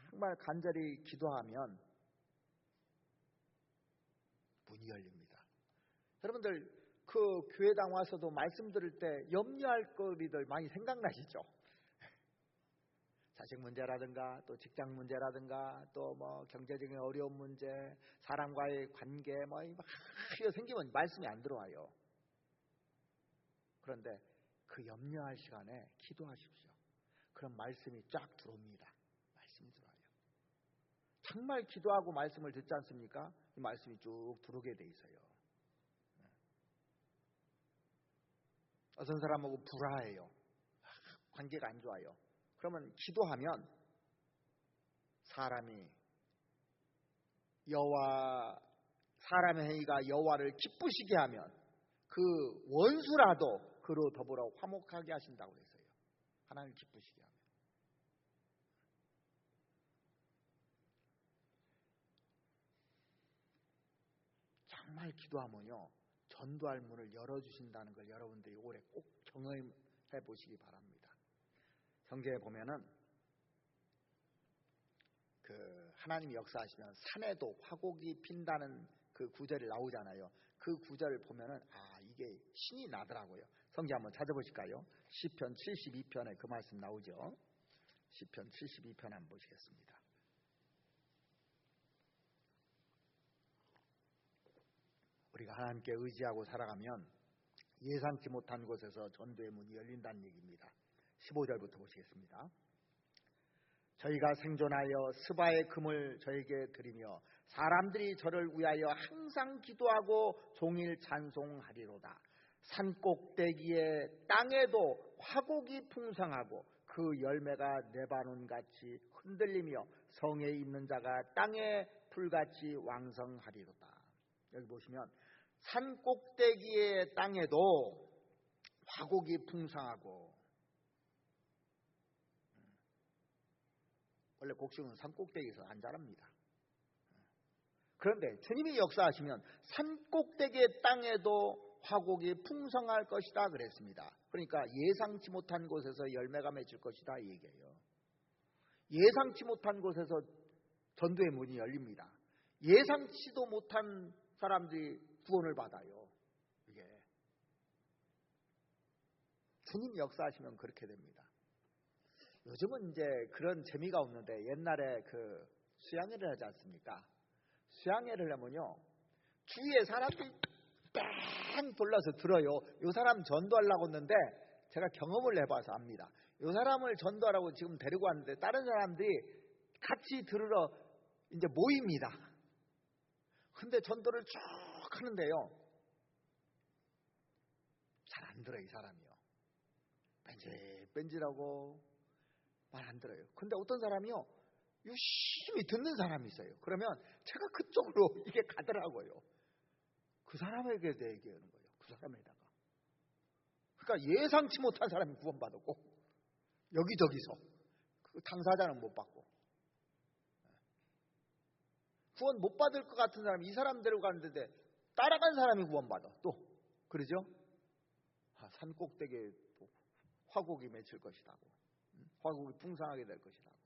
정말 간절히 기도하면 문이 열립니다. 여러분들 교회당 와서도 말씀 들을 때 염려할 거리들 많이 생각나시죠? 자식 문제라든가 또 직장 문제라든가 또 뭐 경제적인 어려운 문제, 사람과의 관계 막 생기면 말씀이 안 들어와요. 그런데 그 염려할 시간에 기도하십시오. 그럼 말씀이 쫙 들어옵니다. 말씀이 들어와요. 정말 기도하고 말씀을 듣지 않습니까? 이 말씀이 쭉 들어오게 돼 있어요. 어떤 사람하고 불화해요. 관계가 안 좋아요. 그러면 기도하면 사람의 행위가 여호와를 기쁘시게 하면 그 원수라도 그로 더불어 화목하게 하신다고 그랬어요. 하나님을 기쁘시게 하면. 정말 기도하면요 전도할 문을 열어주신다는 걸 여러분들이 올해 꼭 경험해 보시기 바랍니다. 성경에 보면은 하나님이 역사하시면 산에도 화곡이 핀다는 그 구절이 나오잖아요. 그 구절을 보면은 이게 신이 나더라고요. 성경 한번 찾아보실까요? 시편 72편에 그 말씀 나오죠. 시편 72편 한번 보시겠습니다. 우리가 하나님께 의지하고 살아가면 예상치 못한 곳에서 전도의 문이 열린다는 얘기입니다. 15절부터 보시겠습니다. 저희가 생존하여 스바의 금을 저에게 드리며 사람들이 저를 위하여 항상 기도하고 종일 찬송하리로다. 산꼭대기에 땅에도 화곡이 풍성하고 그 열매가 레바논같이 흔들리며 성에 있는 자가 땅에 풀같이 왕성하리로다. 여기 보시면 산꼭대기의 땅에도 화곡이 풍성하고, 원래 곡식은 산꼭대기에서 안 자랍니다. 그런데 주님이 역사하시면 산꼭대기의 땅에도 화곡이 풍성할 것이다 그랬습니다. 그러니까 예상치 못한 곳에서 열매가 맺을 것이다 이 얘기예요. 예상치 못한 곳에서 전도의 문이 열립니다. 예상치도 못한 사람들이 구원을 받아요. 이게 주님 역사하시면 그렇게 됩니다. 요즘은 이제 그런 재미가 없는데 옛날에 그 수양회를 하지 않습니까? 수양회를 하면요, 주위에 사람들이 뺑 돌려서 들어요. 요 사람 전도하려고 했는데 제가 경험을 해봐서 압니다. 요 사람을 전도하라고 지금 데리고 왔는데 다른 사람들이 같이 들으러 이제 모입니다. 근데 전도를 쭉 하는데요, 잘 안 들어요. 이 사람이요. 뺀질뺀질하고 말 안 들어요. 근데 어떤 사람이요, 열심히 듣는 사람이 있어요. 그러면 제가 그쪽으로 이게 가더라고요. 그 사람에게 얘기하는 거예요. 그 사람에다가. 그러니까 예상치 못한 사람이 구원받았고 여기저기서 그 당사자는 못 받고, 구원 못 받을 것 같은 사람이 이 사람 데려가는데 따라간 사람이 구원받아. 또 그러죠? 산 꼭대기에 화곡이 맺힐 것이라고, 화곡이 풍성하게 될 것이라고.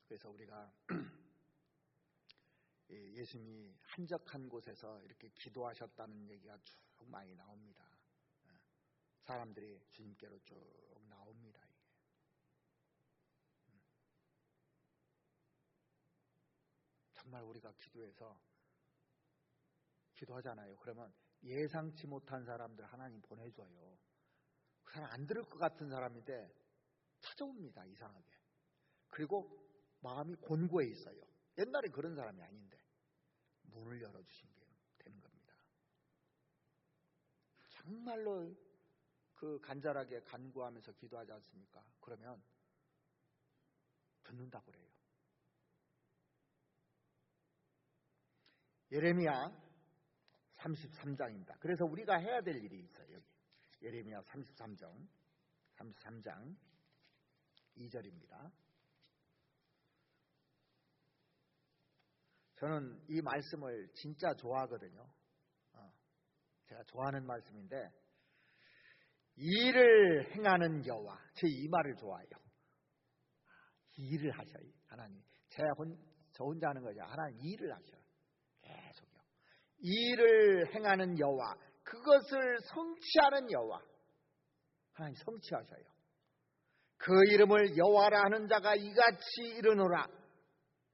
그래서 우리가 예수님이 한적한 곳에서 이렇게 기도하셨다는 얘기가 쭉 많이 나옵니다. 사람들이 주님께로 쭉 나옵니다. 이게. 정말 우리가 기도하잖아요. 그러면 예상치 못한 사람들 하나님 보내줘요. 그 사람 안 들을 것 같은 사람인데 찾아옵니다. 이상하게. 그리고 마음이 곤고해 있어요. 옛날에 그런 사람이 아닌데 문을 열어주신 게 되는 겁니다. 정말로 그 간절하게 간구하면서 기도하지 않습니까? 그러면 듣는다고 그래요. 예레미야 33장입니다. 그래서 우리가 해야 될 일이 있어요. 여기 예레미야 33장 2절입니다. 저는 이 말씀을 진짜 좋아하거든요. 제가 좋아하는 말씀인데, 일을 행하는 여호와, 제 이 말을 좋아해요. 일을 하셔요. 하나님. 저 혼자 하는 거죠. 하나님 일을 하셔요. 계속요. 일을 행하는 여호와, 그것을 성취하는 여호와, 하나님 성취하셔요. 그 이름을 여호와라 하는 자가 이같이 이르노라.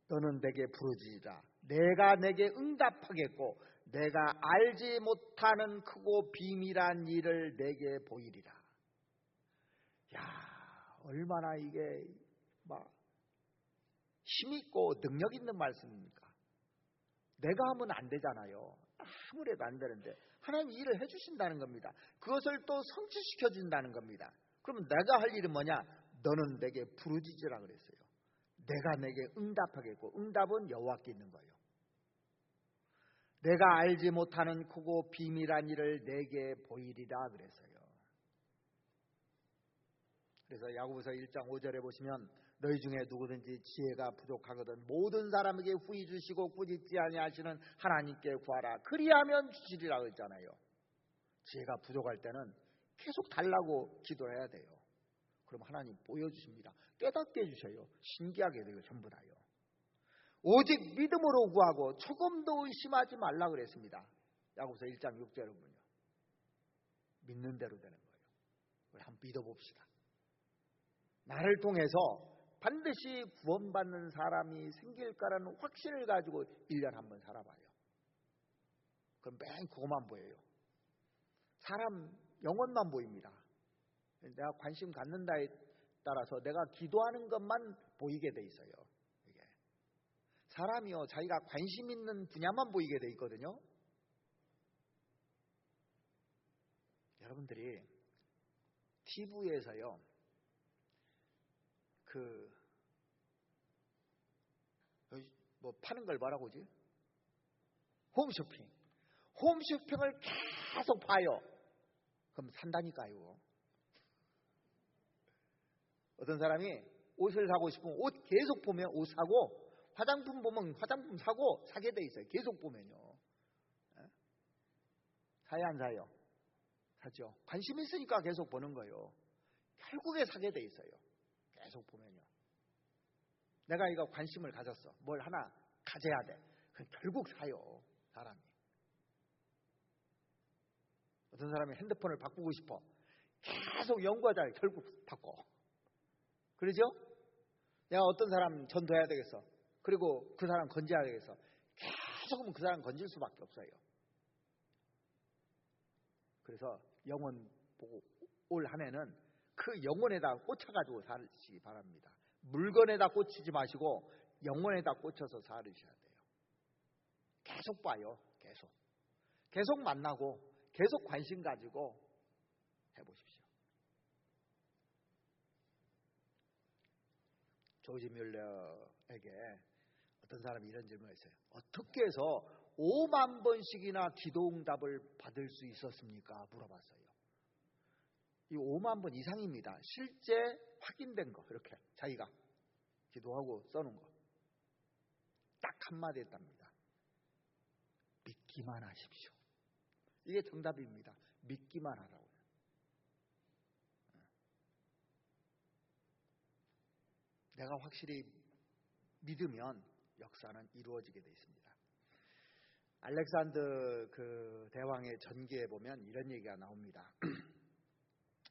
너는 내게 부르짖으라. 내가 내게 응답하겠고 내가 알지 못하는 크고 비밀한 일을 내게 보이리라. 야, 얼마나 이게 막 힘있고 능력 있는 말씀입니까? 내가 하면 안 되잖아요. 아무래도 안 되는데 하나님 일을 해주신다는 겁니다. 그것을 또 성취시켜 준다는 겁니다. 그러면 내가 할 일은 뭐냐? 너는 내게 부르짖으라 그랬어요. 내가 내게 응답하겠고, 응답은 여호와께 있는 거예요. 내가 알지 못하는 크고 비밀한 일을 내게 보이리라 그랬어요. 그래서 야고보서 1장 5절에 보시면 너희 중에 누구든지 지혜가 부족하거든 모든 사람에게 후히 주시고 꾸짖지 아니하시는 하나님께 구하라. 그리하면 주시리라 그랬잖아요. 지혜가 부족할 때는 계속 달라고 기도해야 돼요. 그럼 하나님 보여주십니다. 깨닫게 해주셔요. 신기하게 돼요. 전부 다요. 오직 믿음으로 구하고 조금도 의심하지 말라 그랬습니다. 야고보서 1장 6절에 보면요. 믿는 대로 되는 거예요. 우리 한번 믿어봅시다. 나를 통해서 반드시 구원받는 사람이 생길까라는 확신을 가지고 1년 한번 살아봐요. 그럼 맨 그것만 보여요. 사람 영혼만 보입니다. 내가 관심 갖는다에 따라서 내가 기도하는 것만 보이게 돼 있어요. 이게 사람이요, 자기가 관심 있는 분야만 보이게 돼 있거든요. 여러분들이 TV에서요, 뭐 파는 걸 뭐라고 하지? 홈쇼핑을 계속 봐요. 그럼 산다니까요. 어떤 사람이 옷을 사고 싶으면 옷 계속 보면 옷 사고, 화장품 보면 화장품 사고 사게 돼 있어요. 계속 보면요. 사요 안 사요? 사죠. 관심 있으니까 계속 보는 거예요. 결국에 사게 돼 있어요. 계속 보면요. 내가 이거 관심을 가졌어. 뭘 하나 가져야 돼. 그럼 결국 사요, 사람이. 어떤 사람이 핸드폰을 바꾸고 싶어. 계속 연구하다가 결국 바꿔. 그러죠? 내가 어떤 사람 전도해야 되겠어. 그리고 그 사람 건져야 되겠어. 계속 그 사람 건질 수밖에 없어요. 그래서 영혼 보고 올 한 해는 그 영혼에다 꽂혀가지고 살으시기 바랍니다. 물건에다 꽂히지 마시고 영혼에다 꽂혀서 살으셔야 돼요. 계속 봐요. 계속 만나고 계속 관심 가지고 해보십시오. 조지 뮬러에게 어떤 사람이 이런 질문을 했어요. 어떻게 해서 5만 번씩이나 기도응답을 받을 수 있었습니까? 물어봤어요. 이 5만 번 이상입니다. 실제 확인된 거, 이렇게 자기가 기도하고 써놓은 거. 딱 한마디 했답니다. 믿기만 하십시오. 이게 정답입니다. 믿기만 하라고요. 내가 확실히 믿으면 역사는 이루어지게 되어 있습니다. 알렉산더 그 대왕의 전기에 보면 이런 얘기가 나옵니다.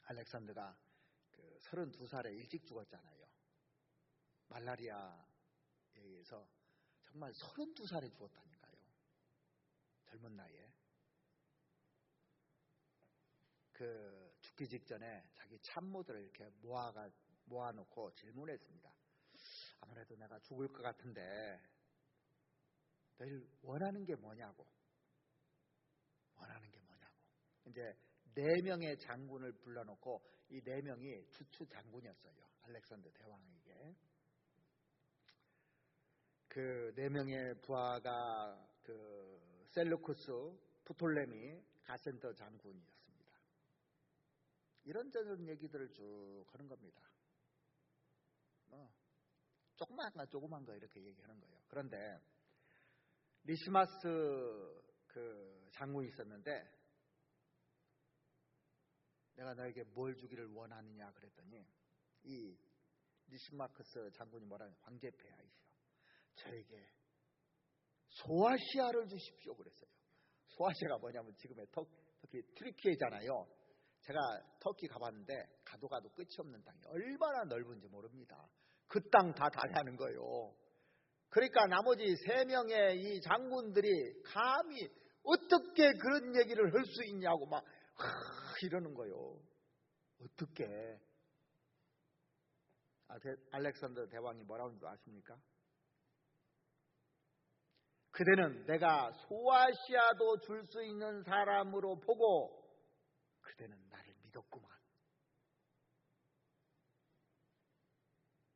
알렉산더가 그 32살에 일찍 죽었잖아요. 말라리아에 의해서 정말 32살에 죽었다니까요. 젊은 나이에. 그 죽기 직전에 자기 참모들을 이렇게 모아놓고 질문했습니다. 아무래도 내가 죽을 것 같은데 늘 원하는 게 뭐냐고. 이제 4명의 장군을 불러놓고 이 4명이 주추 장군이었어요. 알렉산더 대왕에게. 그 4명의 부하가 그 셀루쿠스 프톨레미 가센터 장군이었습니다. 이런저런 얘기들을 쭉 하는 겁니다. 조그만 거 이렇게 얘기하는 거예요. 그런데 리시마스 그 장군이 있었는데 내가 너에게 뭘 주기를 원하느냐 그랬더니 이 리시마크스 장군이 뭐라냐, 황제폐하이시여, 저에게 소아시아를 주십시오 그랬어요. 소아시아가 뭐냐면 지금의 터키 튀르키예잖아요. 제가 터키 가봤는데 가도 끝이 없는 땅이 얼마나 넓은지 모릅니다. 그 땅 다 달라는 거예요. 그러니까 나머지 3명의 이 장군들이 감히 어떻게 그런 얘기를 할 수 있냐고 막 이러는 거예요. 어떻게? 알렉산더 대왕이 뭐라고 하는 줄 아십니까? 그대는 내가 소아시아도 줄 수 있는 사람으로 보고 그대는 나를 믿었구만.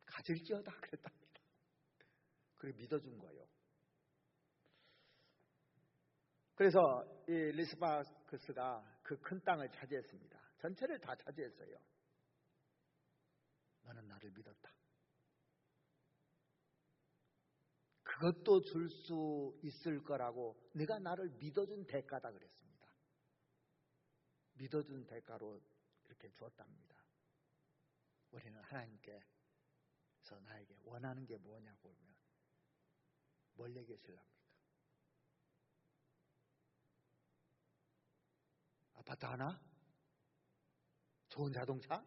가질지어다 그랬답니다. 그래 믿어준 거예요. 그래서 이 리시마크스가 그 큰 땅을 차지했습니다. 전체를 다 차지했어요. 너는 나를 믿었다. 그것도 줄 수 있을 거라고 네가 나를 믿어준 대가다 그랬습니다. 믿어준 대가로 이렇게 주었답니다. 우리는 하나님께서 나에게 원하는 게 뭐냐고 하면 뭘 얘기하실랍니까? 아파트 하나? 좋은 자동차?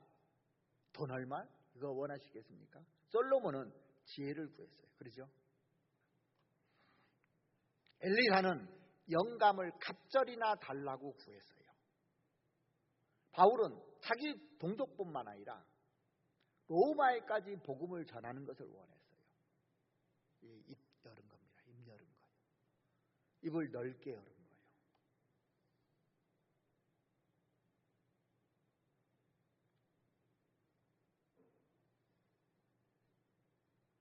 돈 얼마? 이거 원하시겠습니까? 솔로몬은 지혜를 구했어요. 그러죠? 엘리사는 영감을 갑절이나 달라고 구했어요. 바울은 자기 동족뿐만 아니라 로마에까지 복음을 전하는 것을 원했어요. 입 열은 겁니다. 입 열은 거예요. 입을 넓게 열은 거예요.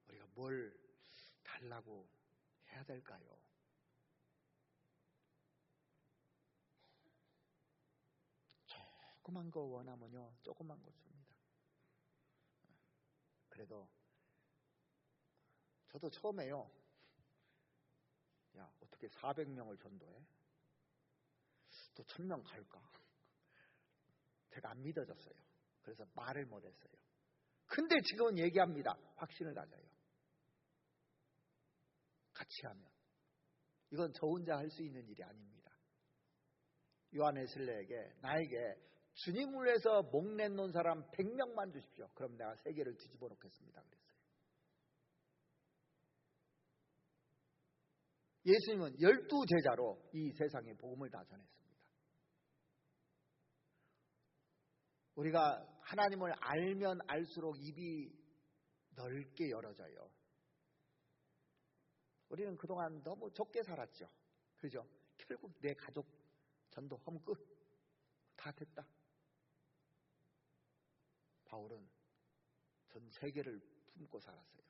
우리가 뭘 달라고 해야 될까요? 조그만 거 원하면요, 조그만 거 줍니다. 그래도 저도 처음에요, 야 어떻게 400명을 전도해? 또 1000명 갈까? 제가 안 믿어졌어요. 그래서 말을 못했어요. 근데 지금은 얘기합니다. 확신을 가져요. 같이 하면. 이건 저 혼자 할 수 있는 일이 아닙니다. 요한 웨슬레에게 나에게 주님을 위해서 목내놓은 사람 100명만 주십시오. 그럼 내가 세계를 뒤집어 놓겠습니다. 그랬어요. 예수님은 12제자로 이 세상에 복음을 다 전했습니다. 우리가 하나님을 알면 알수록 입이 넓게 열어져요. 우리는 그동안 너무 좁게 살았죠. 그죠? 결국 내 가족 전도하면 끝. 다 됐다. 바울은 전 세계를 품고 살았어요.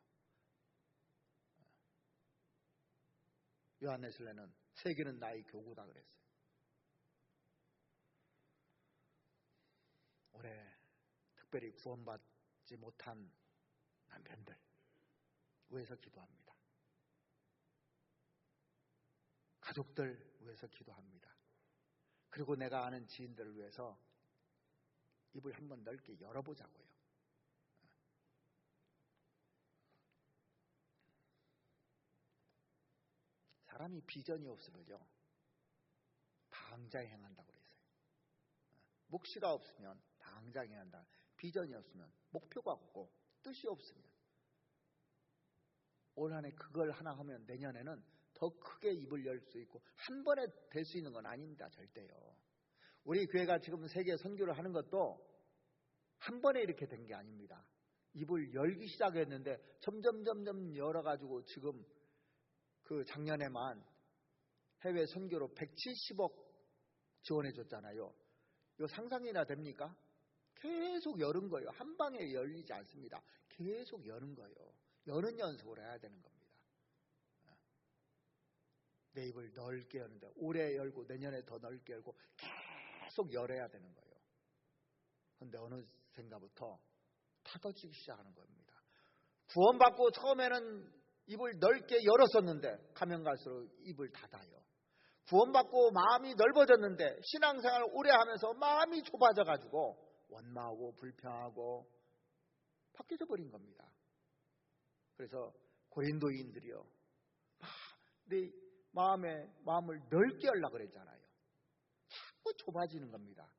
요한 웨슬레는 세계는 나의 교구다 그랬어요. 올해 특별히 구원받지 못한 남편들 위해서 기도합니다. 가족들 위해서 기도합니다. 그리고 내가 아는 지인들을 위해서 입을 한번 넓게 열어보자고요. 사람이 비전이 없으면요 당장 행한다고 그랬어요. 묵시가 없으면 당장 행한다. 비전이 없으면 목표가 없고 뜻이 없으면 올 한 해 그걸 하나 하면 내년에는 더 크게 입을 열 수 있고 한 번에 될 수 있는 건 아닙니다. 절대요. 우리 교회가 지금 세계 선교를 하는 것도 한 번에 이렇게 된 게 아닙니다. 입을 열기 시작했는데 점점 열어가지고 지금 그 작년에만 해외 선교로 170억 지원해 줬잖아요. 이거 상상이나 됩니까? 계속 여는 거예요. 한 방에 열리지 않습니다. 계속 여는 거예요. 여는 연습을 해야 되는 겁니다. 내 입을 넓게 여는데 올해 열고 내년에 더 넓게 열고 계속 열어야 되는 거예요. 그런데 어느샌가부터 타더지기 시작하는 겁니다. 구원받고 처음에는 입을 넓게 열었었는데 가면 갈수록 입을 닫아요. 구원받고 마음이 넓어졌는데 신앙생활을 오래 하면서 마음이 좁아져가지고 원망하고 불평하고 바뀌어져 버린 겁니다. 그래서 고린도인들이요, 내 마음을 넓게 열려고 그랬잖아요. 자꾸 좁아지는 겁니다.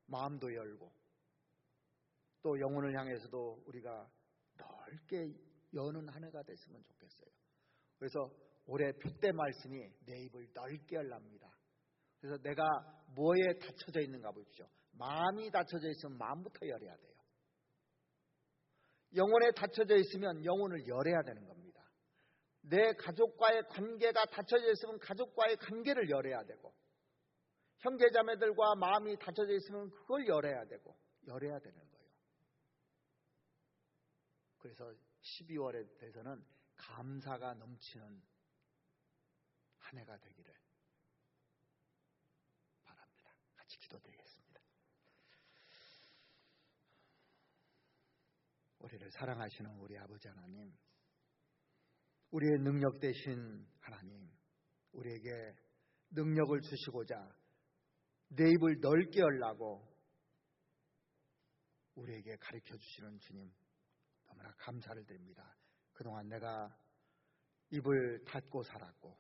마음도 열고 또 영혼을 향해서도 우리가 넓게 여는 한 해가 됐으면 좋겠어요. 그래서 올해 핏대 말씀이 내 입을 넓게 열랍니다. 그래서 내가 뭐에 닫혀져 있는가 보십시오. 마음이 닫혀져 있으면 마음부터 열어야 돼요. 영혼에 닫혀져 있으면 영혼을 열어야 되는 겁니다. 내 가족과의 관계가 닫혀져 있으면 가족과의 관계를 열어야 되고, 형제자매들과 마음이 닫혀져 있으면 그걸 열어야 되고, 열어야 되는 거예요. 그래서 12월에 대해서는 감사가 넘치는 한 해가 되기를 바랍니다. 같이 기도드리겠습니다. 우리를 사랑하시는 우리 아버지 하나님, 우리의 능력 되신 하나님, 우리에게 능력을 주시고자 내 입을 넓게 열라고 우리에게 가르쳐 주시는 주님, 너무나 감사를 드립니다. 그동안 내가 입을 닫고 살았고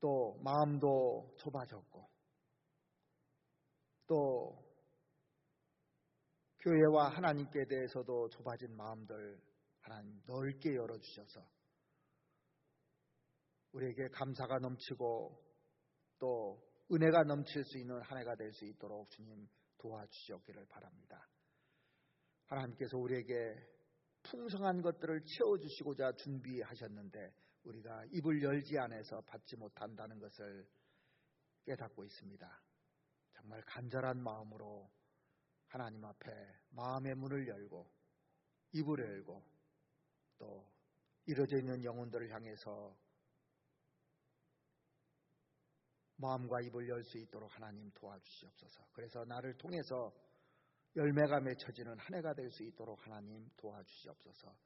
또 마음도 좁아졌고 또 교회와 하나님께 대해서도 좁아진 마음들 하나님 넓게 열어주셔서 우리에게 감사가 넘치고 또 은혜가 넘칠 수 있는 한 해가 될 수 있도록 주님 도와주시옵기를 바랍니다. 하나님께서 우리에게 풍성한 것들을 채워주시고자 준비하셨는데 우리가 입을 열지 않아서 받지 못한다는 것을 깨닫고 있습니다. 정말 간절한 마음으로 하나님 앞에 마음의 문을 열고 입을 열고 또 이루어져 있는 영혼들을 향해서 마음과 입을 열 수 있도록 하나님 도와주시옵소서. 그래서 나를 통해서 열매가 맺혀지는 한 해가 될 수 있도록 하나님 도와주시옵소서.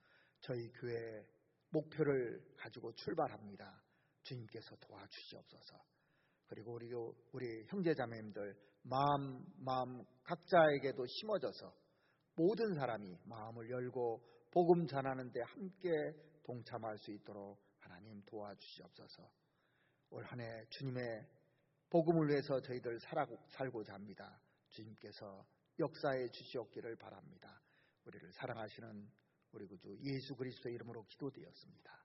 저희 교회 목표를 가지고 출발합니다. 주님께서 도와주시옵소서. 그리고 우리 형제자매님들 마음 각자에게도 심어져서 모든 사람이 마음을 열고 복음 전하는 데 함께 동참할 수 있도록 하나님 도와주시옵소서. 올 한 해 주님의 복음을 위해서 저희들 살고자 합니다. 주님께서 역사해 주시옵기를 바랍니다. 우리를 사랑하시는 우리 구주 예수 그리스도의 이름으로 기도드렸습니다.